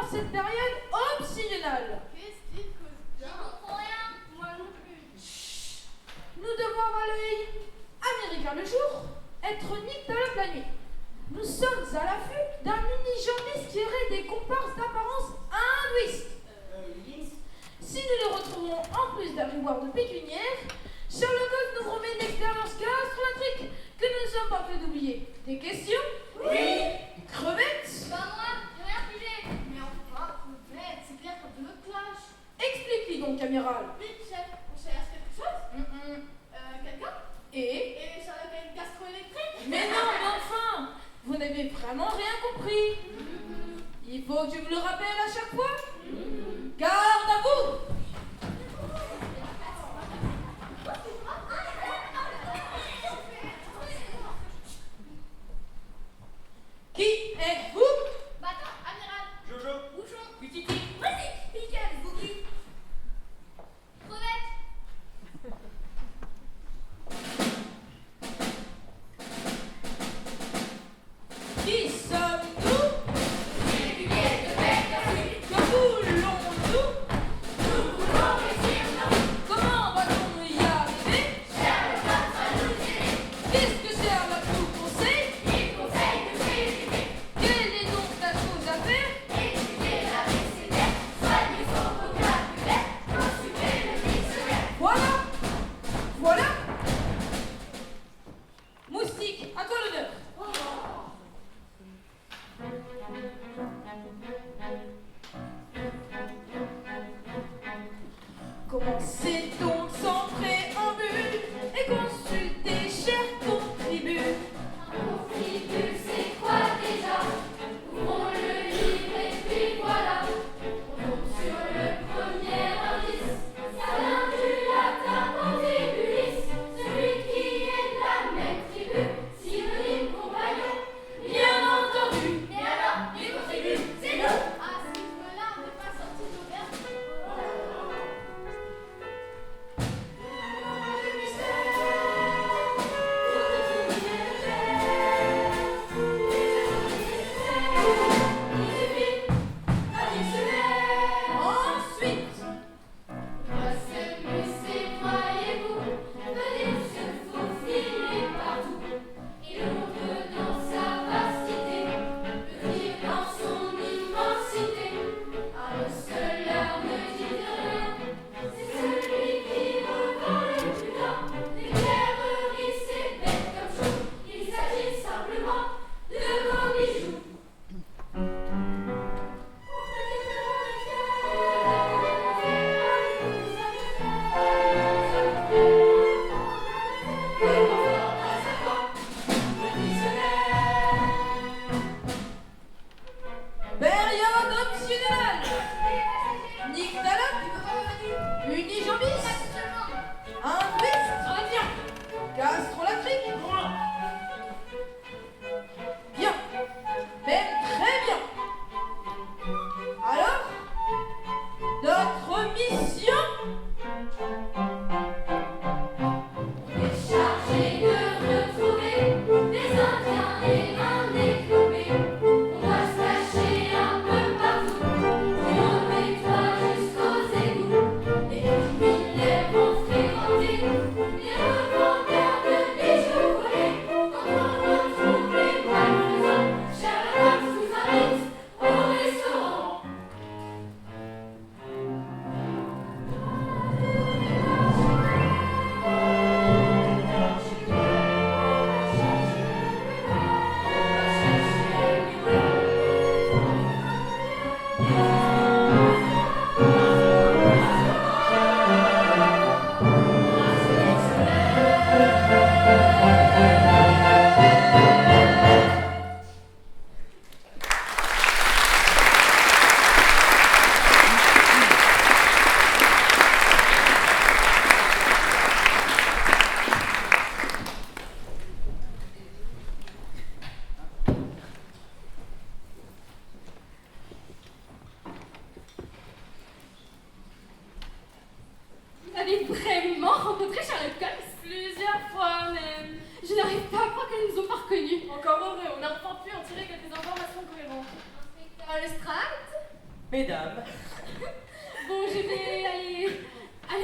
cette période optionnelle. Qu'est-ce qu'il cause bien? Je comprends rien. Moi non plus. Nous devons avoir l'œil américain le jour, être nyctalope la nuit. Nous sommes à l'affût d'un unijambiste qui aurait des comparses d'apparence hindouiste. Si nous le retrouvons en plus d'un pouvoir de pécuniaire, Sherlock Holmes nous promet une expérience gastronomique que nous ne sommes pas fait d'oublier. Des questions? Oui. Crevettes? Bah moi, j'ai rien pigé. Mais enfin, peut-être, c'est clair comme de notre cloche. Explique-lui donc, amiral. Oui, chef, on cherche quelque chose? Quelqu'un? Et Sherlock a une gastro-électrique? Mais non, mais enfin, vous n'avez vraiment rien compris. Il faut que je vous le rappelle à chaque fois. Garde à vous! Qui êtes-vous? Bâton, amiral. Jojo. Bouchon. Petit. Vas-y, Piquet, Boogie. Crevette. Qui sommes-nous? Régulier de Baker Street. Que voulons-nous? Nous voulons réussir nos Comment va-t-on y arriver? Sherlock Holmes va nous aider. Qu'est-ce que Sherlock nous conseille? Il conseille de s'éliminer. Quelle est donc la chose à faire? Étudier l'abécédaire. Soigner son vocabulaire. Consulter le dictionnaire. Voilà! Voilà! Moustique, à toi l'honneur! Commencez donc sans préambule et consultez, chers contribus. Un contribut, c'est quoi déjà? Ouvrons le livre et puis voilà. On tombe sur le premier indice. Ça vient du latin contribulis, celui qui est de la même tribu. Synonyme compagnon, bien entendu. Et alors, les contribus, c'est nous. Ah, ce livre-là n'est pas sorti d'auberge. Le mystère, tout est fini et Ensuite, croyez-vous, venir se faufiler partout. Et l'on peut dans sa vastité, le dire dans son immensité. Un receleur ne dit rien, c'est celui qui revend le plus bas. Les pierreries, c'est bête comme chou, il s'agit simplement de vos bijoux. période optionnelle. Nyctalope, unijambiste, hindouiste, gastrolactique. Bien, même très bien. Alors, notre mission? Chargé de retrouver des Indiens et un déclopé. On va se cacher un peu partout, du haut des toits jusqu'aux égouts. Et puis les vont fréquenter les revendeurs de bijoux volés. Quand on retrouve les malfaisants, Sherlock nous invite au restaurant. Vous avez vraiment rencontré Sherlock Holmes? Plusieurs fois même. Je n'arrive pas à croire qu'elles nous ont pas reconnus. Encore heureux, on a enfin pu en tirer quelques informations cohérentes. Inspecteur Lestrade, Mesdames, Bon, je vais aller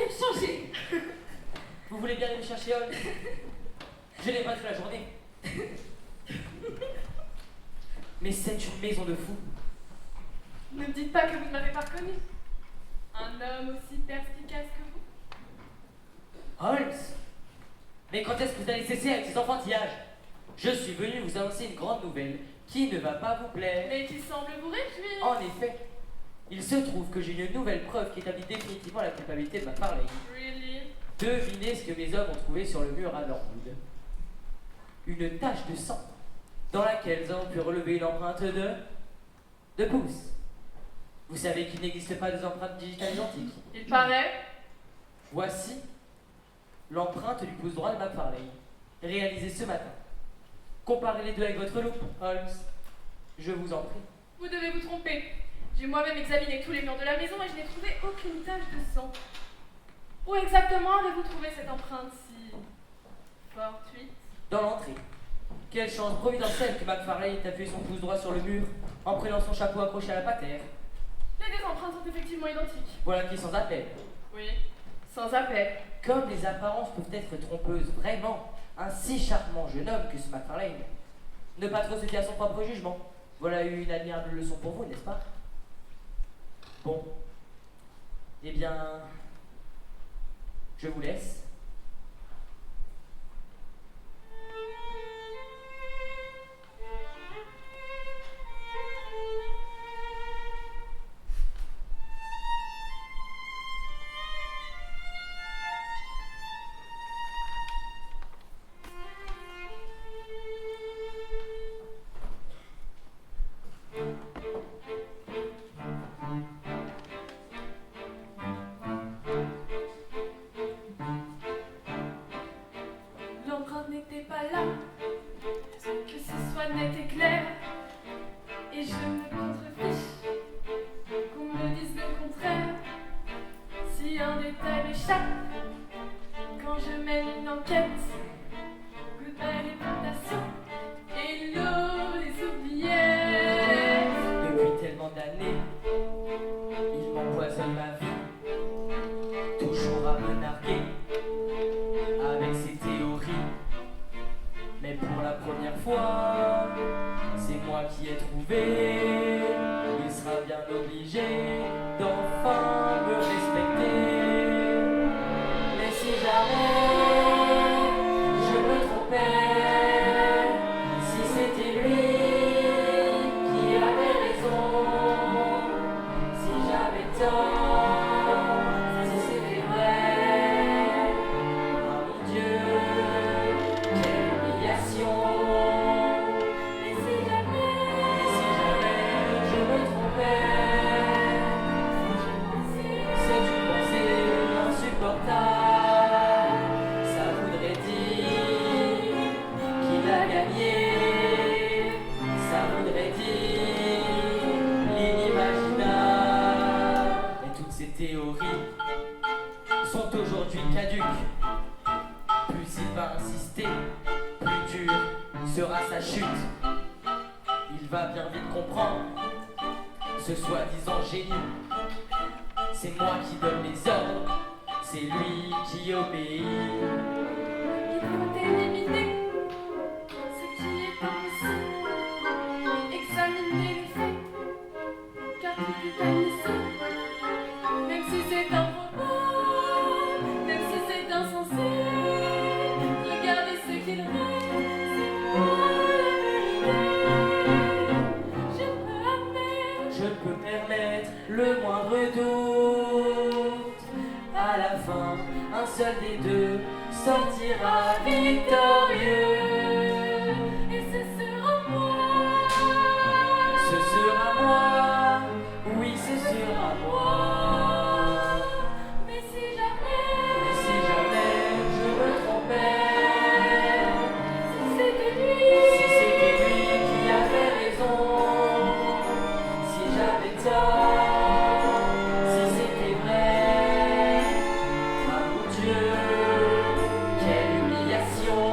me changer. vous voulez bien aller me chercher Holmes? Je n'ai pas toute la journée. Mais c'est une maison de fous. Ne me dites pas que vous ne m'avez pas reconnu. Un homme aussi perspicace que vous. Holmes, mais quand est-ce que vous allez cesser avec ces enfantillages? Je suis venu vous annoncer une grande nouvelle qui ne va pas vous plaire. Mais qui semble vous réjouir. En effet, il se trouve que j'ai une nouvelle preuve qui établit définitivement la culpabilité de McFarlane. Really? Devinez ce que mes hommes ont trouvé sur le mur à Norwood. Une tache de sang, dans laquelle nous avons pu relever une empreinte de pouce. Vous savez qu'il n'existe pas des empreintes digitales identiques. Il paraît. Voici l'empreinte du pouce droit de McFarlane, réalisée ce matin. Comparez les deux avec votre loupe, Holmes. Je vous en prie. Vous devez vous tromper. J'ai moi-même examiné tous les murs de la maison et je n'ai trouvé aucune tache de sang. Où exactement avez-vous trouvé cette empreinte si fortuite? Dans l'entrée. Quelle chance providentielle que McFarlane ait appuyé son pouce droit sur le mur en prenant son chapeau accroché à la patère. Les deux empreintes sont effectivement identiques. Voilà qui est sans appel. Oui, sans appel. Comme les apparences peuvent être trompeuses, vraiment, un si charmant jeune homme que ce McFarlane. Ne pas trop se fier à son propre jugement. Voilà une admirable leçon pour vous, n'est-ce pas? Bon. Eh bien, je vous laisse. L'empreinte n'était pas là, que ce soit net et clair. Et je me contrefiche qu'on me dise le contraire. Si un détail m'échappe quand je mène une enquête, goodbye réputation et l'eau les oubliettes. Depuis tellement d'années, il m'empoisonne ma vie, toujours à me narguer avec ses théories. Mais pour la première fois, c'est moi qui ai trouvé. Il sera bien obligé d'enfin me respecter. Mais si jamais je me trompais, si c'était lui qui avait raison, si j'avais tort, si c'était vrai, ah mon Dieu, quelle humiliation. Mais si jamais je me trompais, c'est une pensée insupportable. Ça voudrait dire qu'il a gagné. Ça voudrait dire l'inimaginable. Et toutes ces théories sont aujourd'hui caduques. Plus il va insister, plus dur sera sa chute. Il va bien vite comprendre ce soi-disant génie. C'est moi qui donne les ordres, c'est lui qui obéit. Il faut éliminer ce qui est impossible, examiner les faits, car tout est admissible. Même si c'est improbable, même si c'est insensé, regardez ce qu'il reste, c'est moi la vérité. Je peux permettre le moindre doute. À la fin, un seul des deux sortira victorieux. Et ce sera moi. Ce sera moi, oui, ce sera moi. Mais si jamais je me trompais, si c'était si lui, c'était lui qui avait raison, si j'avais tort, si c'était vrai, ah mon Dieu, quelle humiliation.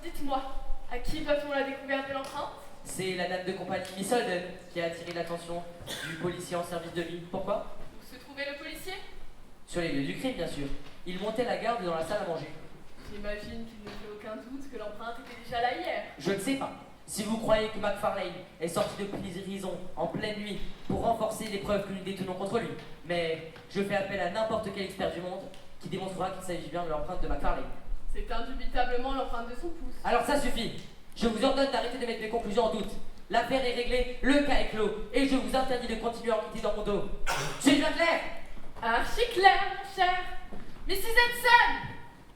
Dites-moi, à qui doit-on la découverte de l'empreinte? C'est la dame de compagnie Miss Holden qui a attiré l'attention du policier en service de ville. Pourquoi? Où se trouvait le policier? Sur les lieux du crime, bien sûr. Il montait la garde dans la salle à manger. J'imagine qu'il ne fait aucun doute que l'empreinte était déjà là hier. Je ne sais pas. Si vous croyez que McFarlane est sorti de prison en pleine nuit pour renforcer les preuves que nous détenons contre lui, mais je fais appel à n'importe quel expert du monde qui démontrera qu'il s'agit bien de l'empreinte de McFarlane. C'est indubitablement l'empreinte de son pouce. Alors ça suffit. Je vous ordonne d'arrêter de mettre mes conclusions en doute. L'affaire est réglée, le cas est clos, et je vous interdis de continuer à enquêter dans mon dos. C'est bien clair? Archi clair, mon cher. Mrs. Edson!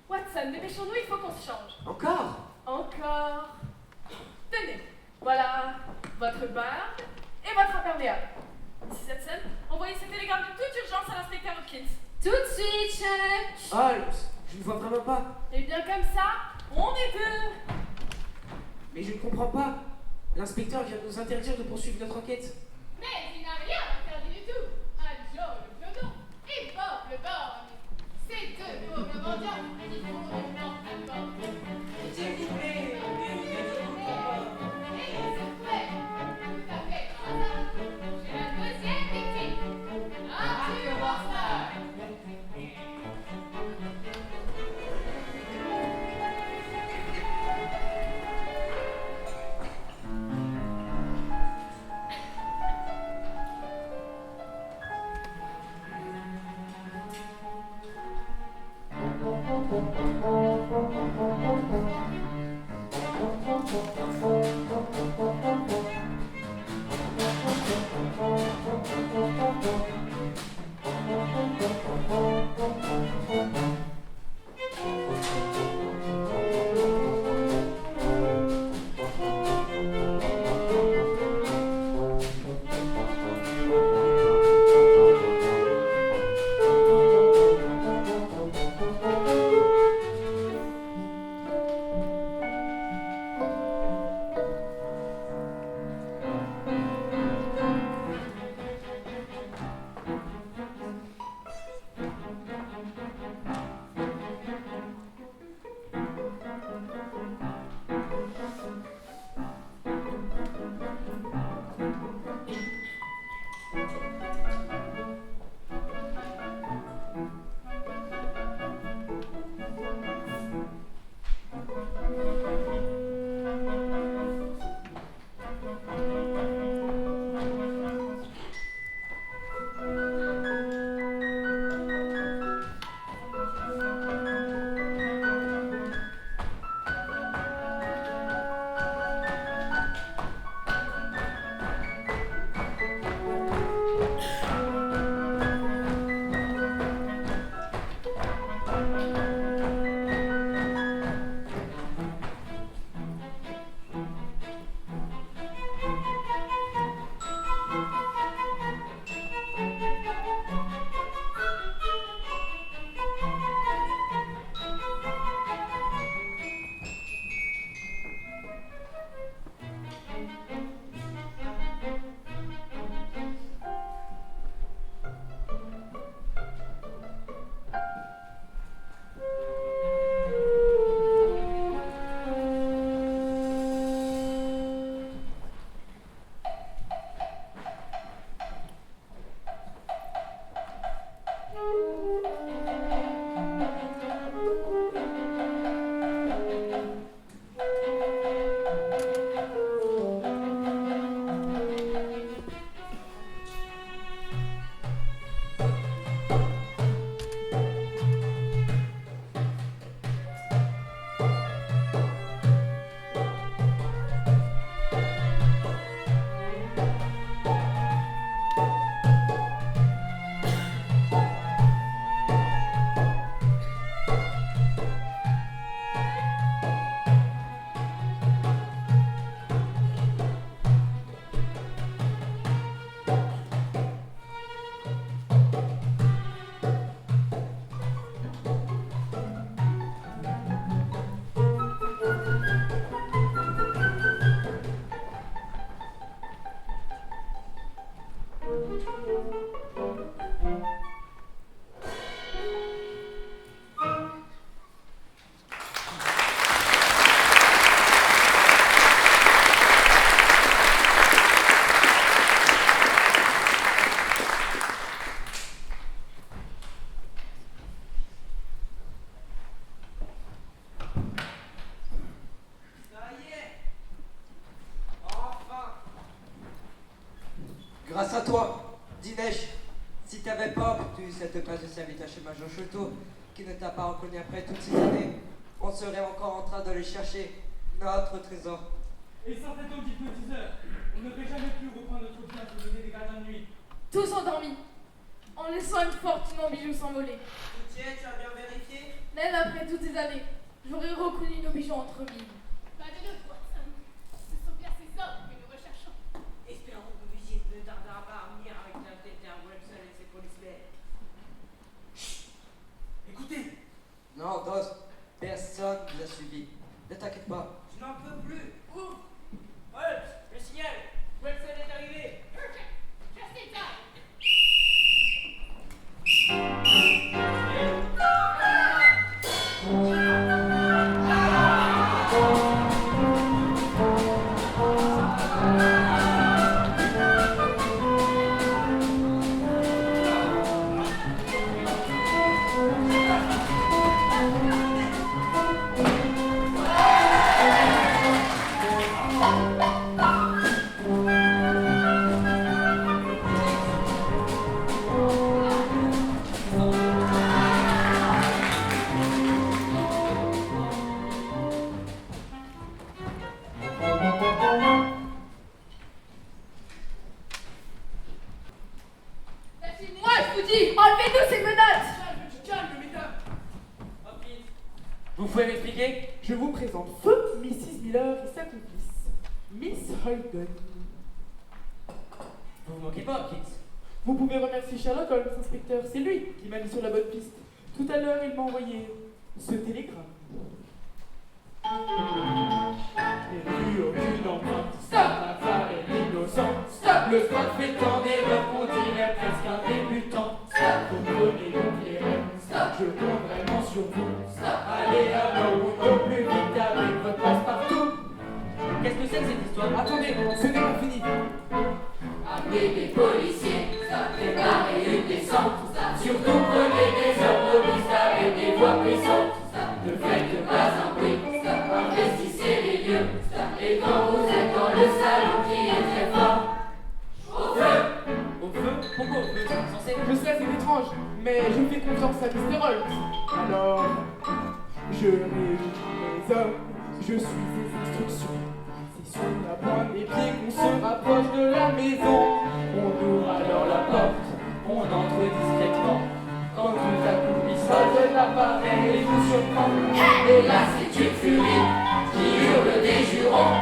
Watson, dépêchons-nous, il faut qu'on se change. Encore? Encore. Tenez, voilà votre barbe et votre imperméable. Mrs. Edson, envoyez ce télégramme de toute urgence à l'inspecteur Hopkins. Tout de suite, chef. Ah, je ne vois vraiment pas. Et bien comme ça, on est deux. Mais je ne comprends pas. L'inspecteur vient de nous interdire de poursuivre notre enquête. Mais il n'a rien interdit du tout. À Joe le violon et Bob le borgne. Ces deux pauvres mendiants qui font le blanc à bord. Et ils se fouaient, tout à fait par hasard, chez la deuxième victime, Arthur Worcester. grâce à toi, Dinesh. Si t'avais pas obtenu cette place de serviteur chez Major Choto, qui ne t'a pas reconnu après toutes ces années, on serait encore en train de aller chercher notre trésor. Et sans cet homme hypnotiseur, on n'aurait jamais pu reprendre notre bien pour donner des gardiens de nuit. Tous endormis, en laissant une fortune en bijoux s'envoler. Tu as bien vérifié? Même après toutes ces années, j'aurais reconnu nos bijoux entre mille. Pas de doute, Watson. Ce sont bien ces hommes que nous recherchons. Espérons que Vigile ne tardera pas à venir avec l'inspecteur Wilson et ses policiers. Chut! Écoutez! Non, Doss, personne nous a suivis. Ne t'inquiète pas. Je n'en peux plus. Ouf! Holmes, le signal! Wilson est arrivé! Perfect. Just in time. Moi, je vous dis, enlevez-nous ces menottes! Calme, mesdames! Hopkins, vous pouvez m'expliquer? Je vous présente feu Mrs. Miller et sa complice, Miss Holden. Vous vous moquez pas, Hopkins? Vous pouvez remercier Sherlock Holmes, inspecteur. C'est lui qui m'a mis sur la bonne piste. Tout à l'heure, il m'a envoyé ce télégramme. Et plus aucune empreinte, sa affaire est innocente. Stop! Le spot fait tant d'erreurs qu'on dirait presque un débutant. Stop! Vous prenez donc les rênes. Stop! Je compte vraiment sur vous. Stop! Allez à Norwood au plus vite avec votre passe-partout. Qu'est-ce que c'est que cette histoire? Attendez, ce n'est pas fini. Amenez des policiers, préparez une descente. Surtout prenez des hommes robustes avec des voix puissantes. Ne faites pas un bruit, investissez les lieux. Et quand vous êtes dans le salon qui est très fort, au feu! Au feu? Pourquoi au feu? C'est censé... Je sais, c'est étrange, mais je fais confiance à Mr. Holmes. Alors, je réunis les hommes, je suis ses instructions. C'est sur la pointe des pieds qu'on se rapproche de la maison. On ouvre alors la porte, on entre discrètement. Quand tout à coup, Miss Holden apparaît et nous surprend. Et là c'est une furie qui hurle des jurons,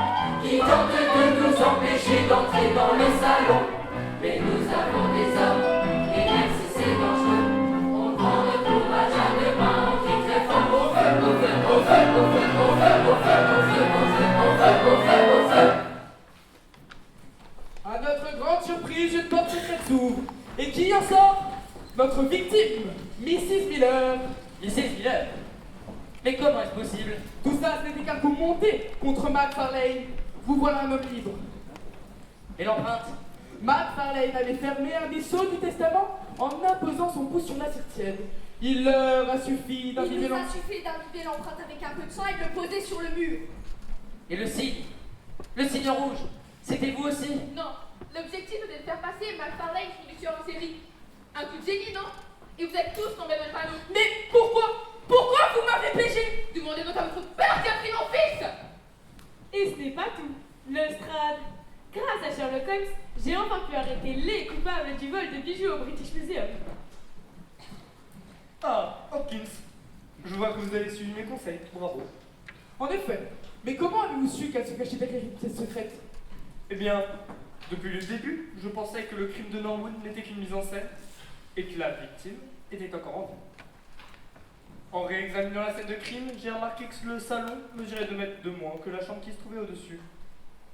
qui tente de nous empêcher d'entrer dans le salon. Mais nous avons des hommes, et même si c'est dangereux, on prend le courage à deux mains, on crie très fort au feu, au feu, au feu, au feu, au feu, au feu, au feu, au feu, au feu, au feu. À notre grande surprise, une porte secrète s'ouvre. Et qui en sort? Notre victime, Mrs. Miller. Mrs. Miller? Mais comment est-ce possible? Tout ça, ce n'était qu'un coup monté contre Matt Farlane. Vous voilà un homme libre. Et l'empreinte? Matt Farlane avait fermé un des sceaux du testament en imposant son pouce sur la sertienne. Il leur a suffi Il d'imbiber nous a l'empreinte. suffi d'imbiber l'empreinte avec un peu de sang et de le poser sur le mur. Et le signe? Le signe en rouge? C'était vous aussi? Non, l'objectif était de faire passer McFarlane pour du tueur en série. Un coup de génie, non? Et vous êtes tous tombés dans le panneau. Mais pourquoi? Pourquoi vous m'avez piégé? Demandez donc à votre père qui a pris mon fils! Et ce n'est pas tout. Lestrade. Grâce à Sherlock Holmes, j'ai enfin pu arrêter les coupables du vol de bijoux au British Museum. Ah, Hopkins. Je vois que vous avez suivi mes conseils. Bravo. En effet. Mais comment avez-vous su qu'elle se cachait derrière une pièce secrète? Eh bien, depuis le début, je pensais que le crime de Norwood n'était qu'une mise en scène et que la victime était encore en vie. En réexaminant la scène de crime, j'ai remarqué que le salon mesurait 2 mètres de moins que la chambre qui se trouvait au-dessus.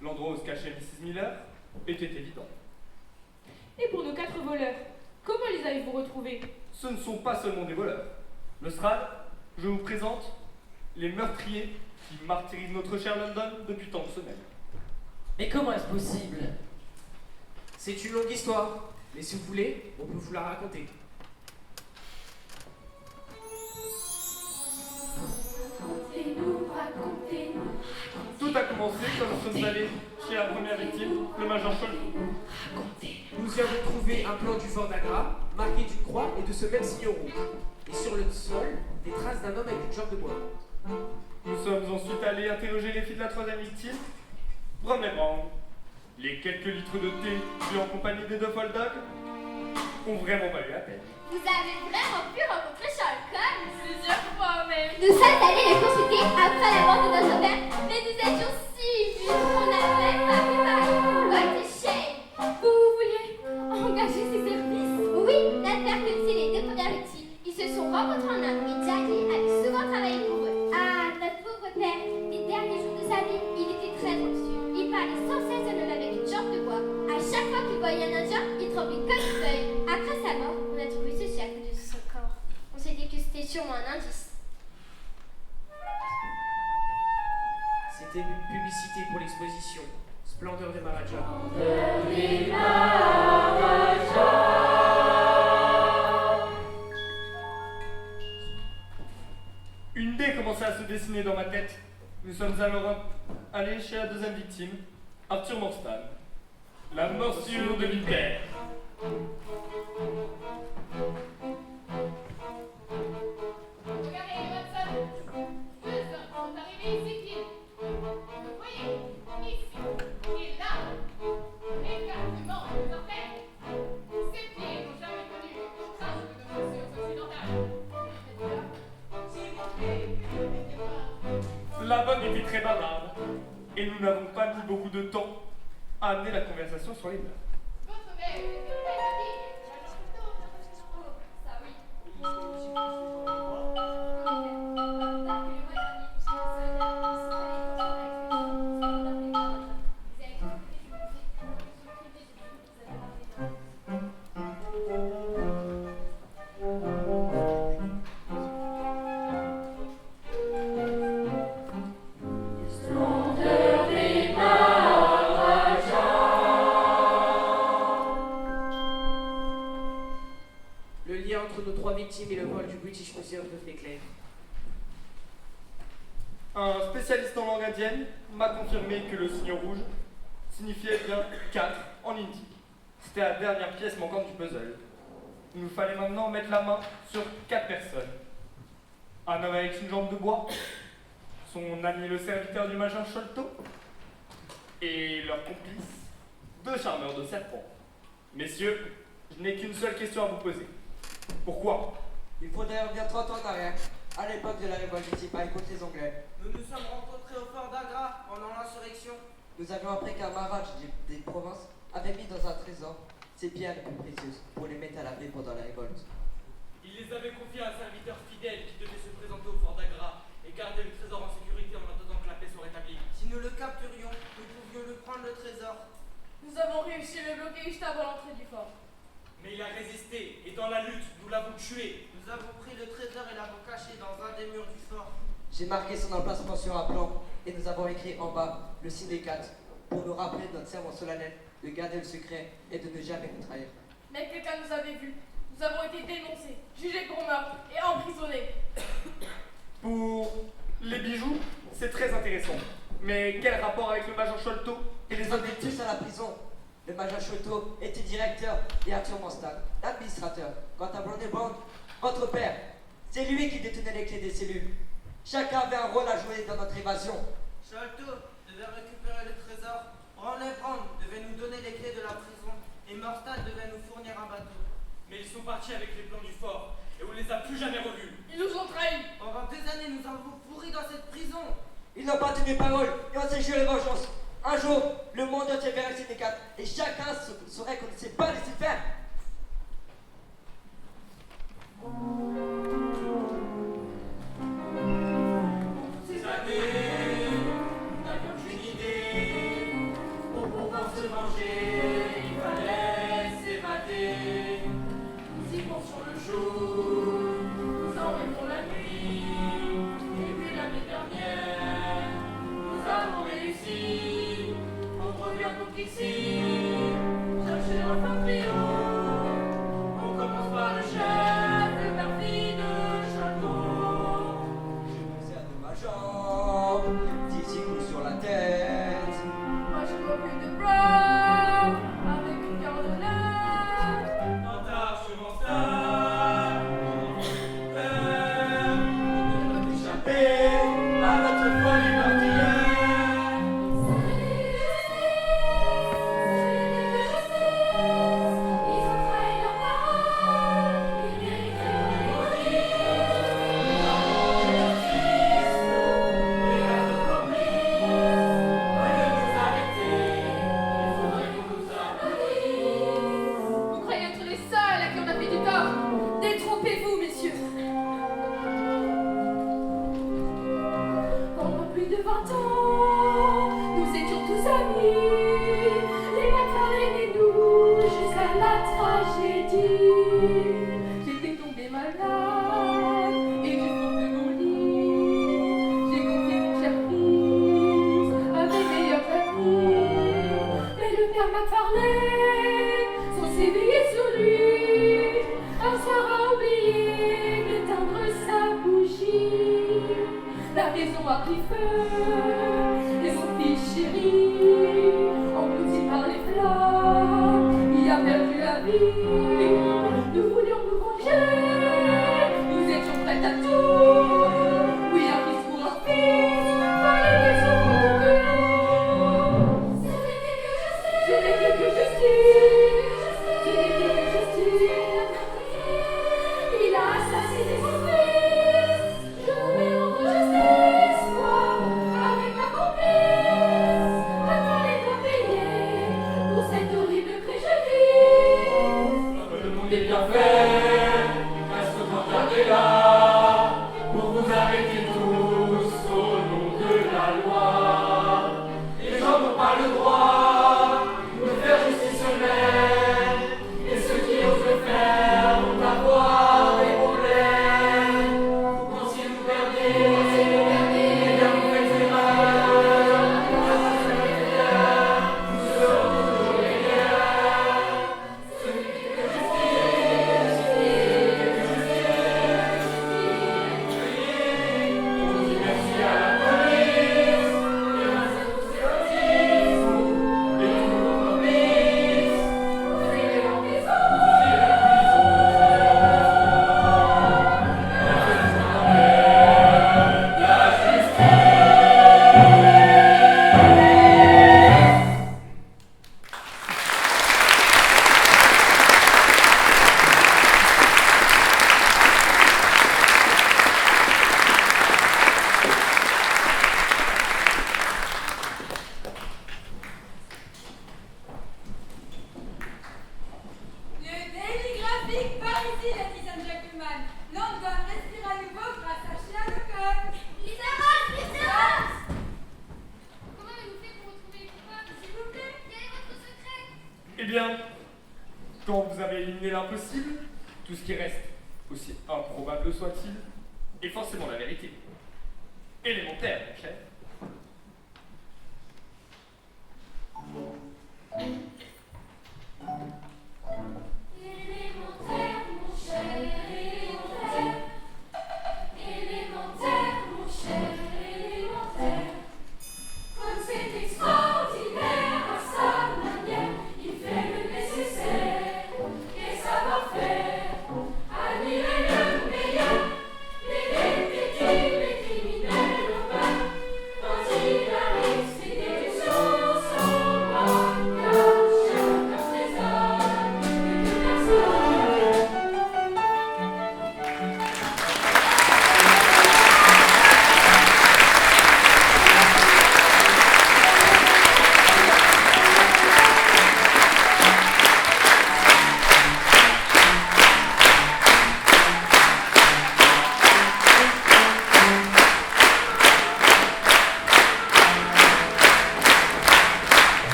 L'endroit où se cachait Mrs. Miller était évident. Et pour nos 4 voleurs, comment les avez-vous retrouvés? Ce ne sont pas seulement des voleurs. Lestrade, je vous présente les meurtriers qui martyrisent notre cher London depuis tant de semaines. Mais comment est-ce possible? C'est une longue histoire, mais si vous voulez, on peut vous la raconter. Racontez-nous, racontez-nous. Tout a commencé pensé quand nous sommes allés chez la première victime, le major Sholto? Nous y avons trouvé un plan du fort d'Agra, marqué d'une croix et de ce même signe rouge. Et sur le sol, des traces d'un homme avec une jambe de bois. Nous sommes ensuite allés interroger les filles de la troisième victime. Premièrement, les quelques litres de thé bu en compagnie des deux foldogs ont vraiment valu la peine. Vous avez vraiment pu rencontrer Charles Combs? Plusieurs fois même. Nous sommes allés le consulter après la mort de notre père, mais nous étions si vus qu'on n'a même pas pu parler. What a shame! Vous vouliez engager ses services? Oui, notre père connaissait les deux premières victimes. Ils se sont rencontrés en Inde et Jackie avait souvent travaillé pour eux. Ah, notre pauvre père, les derniers jours de sa vie, il était très anxieux. Il parlait sans cesse d'un homme avec une jambe de bois. À chaque fois qu'il voyait un Indien, il tremblait comme une feuille. Après sa mort, on a trouvé ceci à côté de son corps. On s'est dit que c'était sûrement un indice. C'était une publicité pour l'exposition Splendeur des Maharajas. Une idée commençait à se dessiner dans ma tête. Nous sommes alors allés chez la deuxième victime, Arthur Morstan. La morsure de l'hiver. Regardez, Watson. Deux hommes sont arrivés ici pieds. Vous voyez, ici et là. Écartement de orteils. Ces pieds n'ont jamais connu une trace de chaussures occidentales. S'il vous plaît, n'hésitez pas. La bonne était très bavarde, et nous n'avons pas mis beaucoup de temps à amener la conversation sur les mœurs. Votre mère était très habile. L'agent Couteau, ça oui. Le lien entre nos trois victimes et le vol du British Museum devenait clair. Un spécialiste en langue indienne m'a confirmé que le signe rouge signifiait bien 4 en hindi. C'était la dernière pièce manquante du puzzle. Il nous fallait maintenant mettre la main sur 4 personnes. Un homme avec une jambe de bois, son ami le serviteur du major Sholto, et leur complice, 2 charmeurs de serpents. Messieurs, je n'ai qu'une seule question à vous poser. Pourquoi? Il faudrait revenir 30 ans en arrière, à l'époque de la révolte municipale contre les Anglais. Nous nous sommes rencontrés au fort d'Agra pendant l'insurrection. Nous avions appris qu'un Maharaj des provinces avait mis dans un trésor ses pierres les plus précieuses pour les mettre à l'abri pendant la révolte. Il les avait confiés à un serviteur fidèle qui devait se présenter au fort d'Agra et garder le trésor en sécurité en attendant que la paix soit rétablie. Si nous le capturions, nous pouvions lui prendre le trésor. Nous avons réussi à le bloquer juste avant l'entrée du fort. Mais il a résisté et dans la lutte, nous l'avons tué. Nous avons pris le trésor et l'avons caché dans un des murs du fort. J'ai marqué son emplacement sur un plan et nous avons écrit en bas le signe des 4 pour nous rappeler notre serment solennel de garder le secret et de ne jamais nous trahir. Mais quelqu'un nous avait vus. Nous avons été dénoncés, jugés pour meurtre et emprisonnés. Pour les bijoux, c'est très intéressant. Mais quel rapport avec le major Sholto et les Ils autres étaient victimes? tous à la prison. Le major Sholto était directeur et Arthur Morstan, l'administrateur. Quant à Blondie Brown, votre père, c'est lui qui détenait les clés des cellules. Chacun avait un rôle à jouer dans notre évasion. Sholto devait récupérer le trésor. Brown devait nous donner les clés de la prison. Et Morstan devait nous fournir un bateau. Mais ils sont partis avec les plans du fort et on les a plus jamais revus. Ils nous ont trahis. Pendant des années, nous avons pourri dans cette prison. Ils n'ont pas tenu parole et on s'est juré vengeance. Un jour, le monde entier verrait ces quatre et chacun saurait qu'on ne s'est pas laissé faire. Ces années, nous n'avions qu'une idée. Pour pouvoir se manger, il fallait s'évader. Nous y pensions le jour, nous en rêvons la nuit. Et puis l'année dernière, nous avons réussi. On revient donc ici, chercher un trio. On commence par le chef, le perfide. car McFarlane sont s'éveiller sur lui. Un soir a oublié d'éteindre sa bougie. La maison a pris feu et son fils chéri, englouti par les flammes, y a perdu la vie. Nous voulions nous venger, nous étions prêts à tout. Oui, un fils pour un fils, fallait qu'il se rencontre. Ce n'est plus que justice, ce n'est plus que justice. Il a assassiné son fils. Je vais rendre justice, moi, avec ma complice. Attendez de payer pour cet horrible préjudice. Le monde est bien fait, reste regardez là, pour vous arrêter tous au nom de la loi. Les gens n'ont pas le droit de faire justice eux-mêmes, et ceux qui osent le faire vont avoir des problèmes. Vous pensiez vous perdez, et bien vous faites erreur. Grâce à cette guerre, nous serons toujours meilleurs. Ce n'est que justice, on dit merci à la police, et grâce à tous ces autistes, et tous nos complices, vous irez en prison. La justice. Le Daily Graphic par ici, ladies and gentlemen. London respire à nouveau grâce à Sherlock Holmes. Littérace. Comment avez-vous fait pour retrouver les coupables? S'il vous plaît, Quel est votre secret? Eh bien, quand vous avez éliminé l'impossible, tout ce qui reste, aussi improbable soit-il, est forcément la vérité. Élémentaire, mon cher.